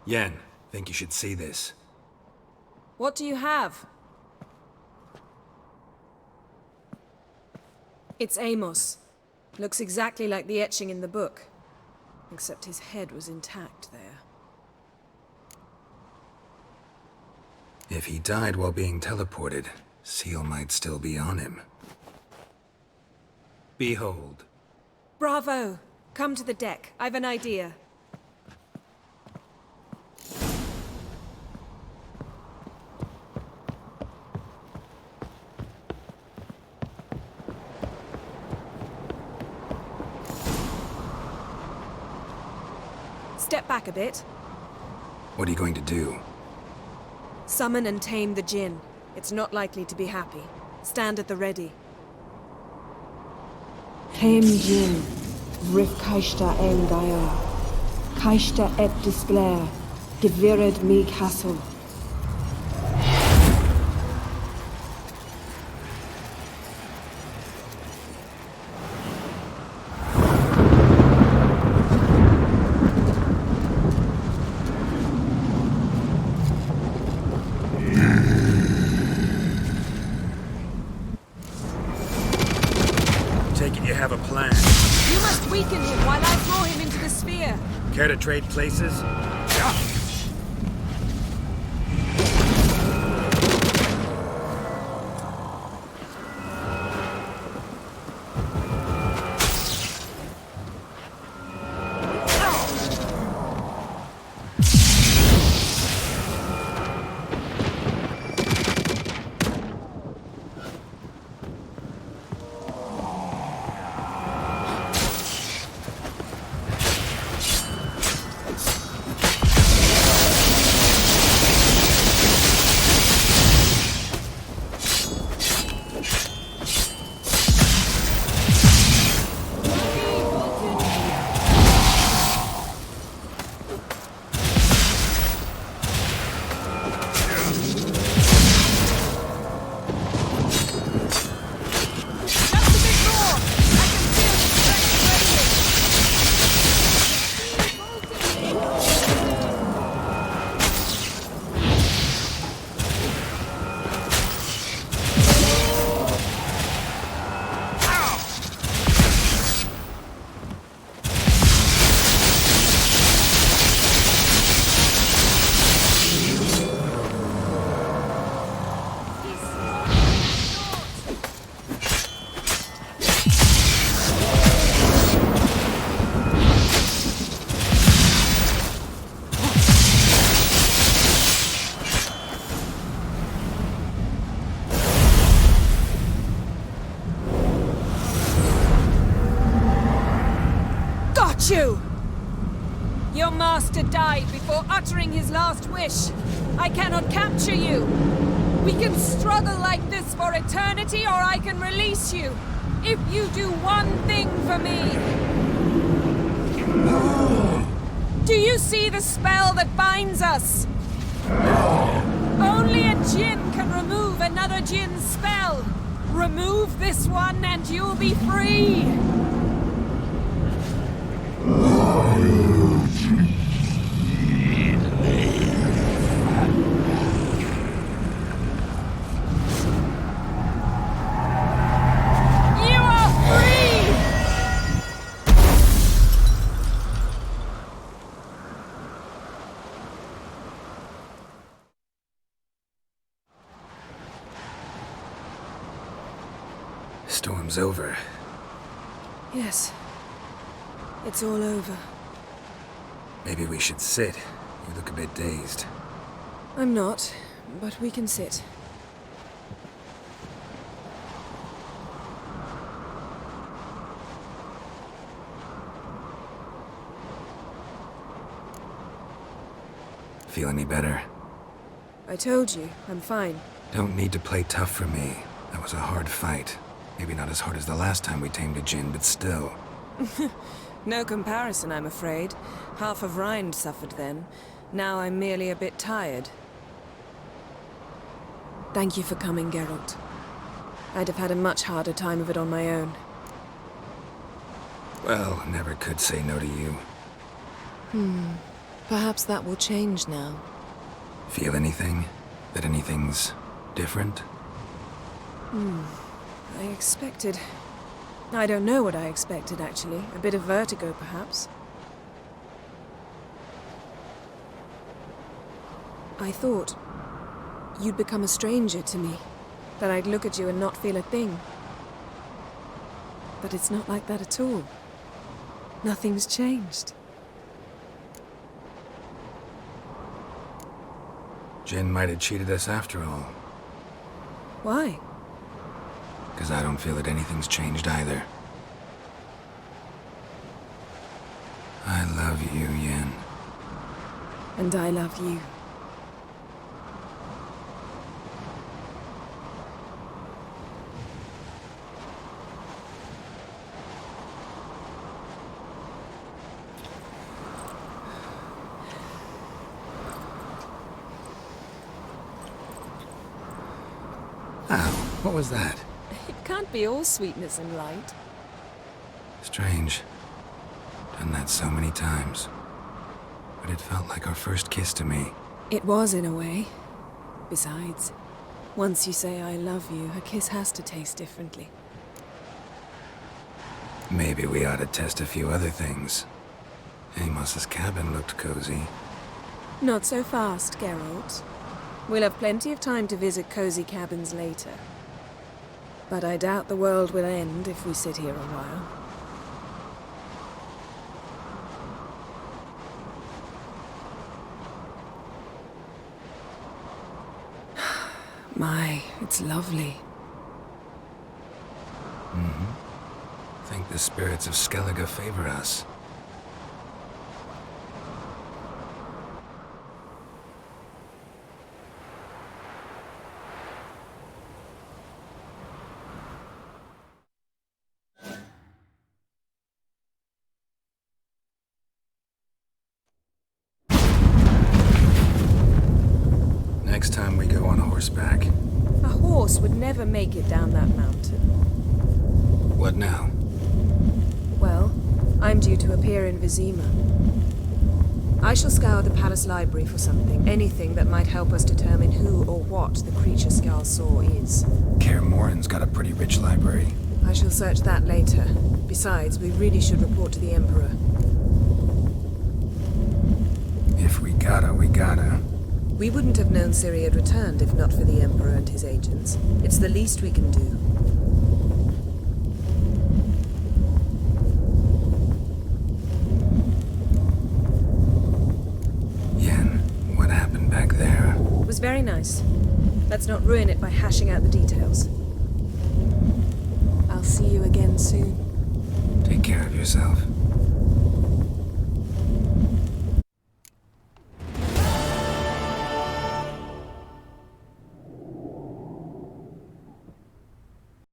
Yen, think you should see this. What do you have? It's Amos. Looks exactly like the etching in the book. Except his head was intact there. If he died while being teleported, Seal might still be on him. Behold. Bravo! Come to the deck. I've an idea. Step back a bit. What are you going to do? Summon and tame the djinn. It's not likely to be happy. Stand at the ready. Tame Jin, Rif Kaishta en Gaia, Kaishta et Displer, Gevired me Castle. You have a plan. You must weaken him while I throw him into the sphere. Care to trade places? Yeah. You! Your master died before uttering his last wish. I cannot capture you. We can struggle like this for eternity, or I can release you. If you do one thing for me. Do you see the spell that binds us? Only a djinn can remove another djinn's spell. Remove this one and you'll be free. Storm's over. Yes. It's all over. Maybe we should sit. You look a bit dazed. I'm not, but we can sit. Feel any better? I told you, I'm fine. Don't need to play tough for me. That was a hard fight. Maybe not as hard as the last time we tamed a djinn, but still. No comparison, I'm afraid. Half of Rind suffered then. Now I'm merely a bit tired. Thank you for coming, Geralt. I'd have had a much harder time of it on my own. Well, never could say no to you. Perhaps that will change now. Feel anything? That anything's different? I expected I don't know what I expected, actually. A bit of vertigo, perhaps. I thought you'd become a stranger to me, that I'd look at you and not feel a thing. But it's not like that at all. Nothing's changed. Jinn might have cheated us after all. Why? Because I don't feel that anything's changed either. I love you, Yen. And I love you. What was that? It can't be all sweetness and light. Strange. Done that so many times. But it felt like our first kiss to me. It was, in a way. Besides, once you say I love you, a kiss has to taste differently. Maybe we ought to test a few other things. Amos's cabin looked cozy. Not so fast, Geralt. We'll have plenty of time to visit cozy cabins later. But I doubt the world will end if we sit here a while. My, it's lovely. I think the spirits of Skellige favor us. Next time we go on horseback. A horse would never make it down that mountain. What now? Well, I'm due to appear in Vizima. I shall scour the palace library for something, anything that might help us determine who or what the creature Skjal saw is. Kaer Morhen's got a pretty rich library. I shall search that later. Besides, we really should report to the Emperor. If we gotta, we gotta. We wouldn't have known Ciri had returned if not for the Emperor and his agents. It's the least we can do. Yen, what happened back there? It was very nice. Let's not ruin it by hashing out the details. I'll see you again soon. Take care of yourself.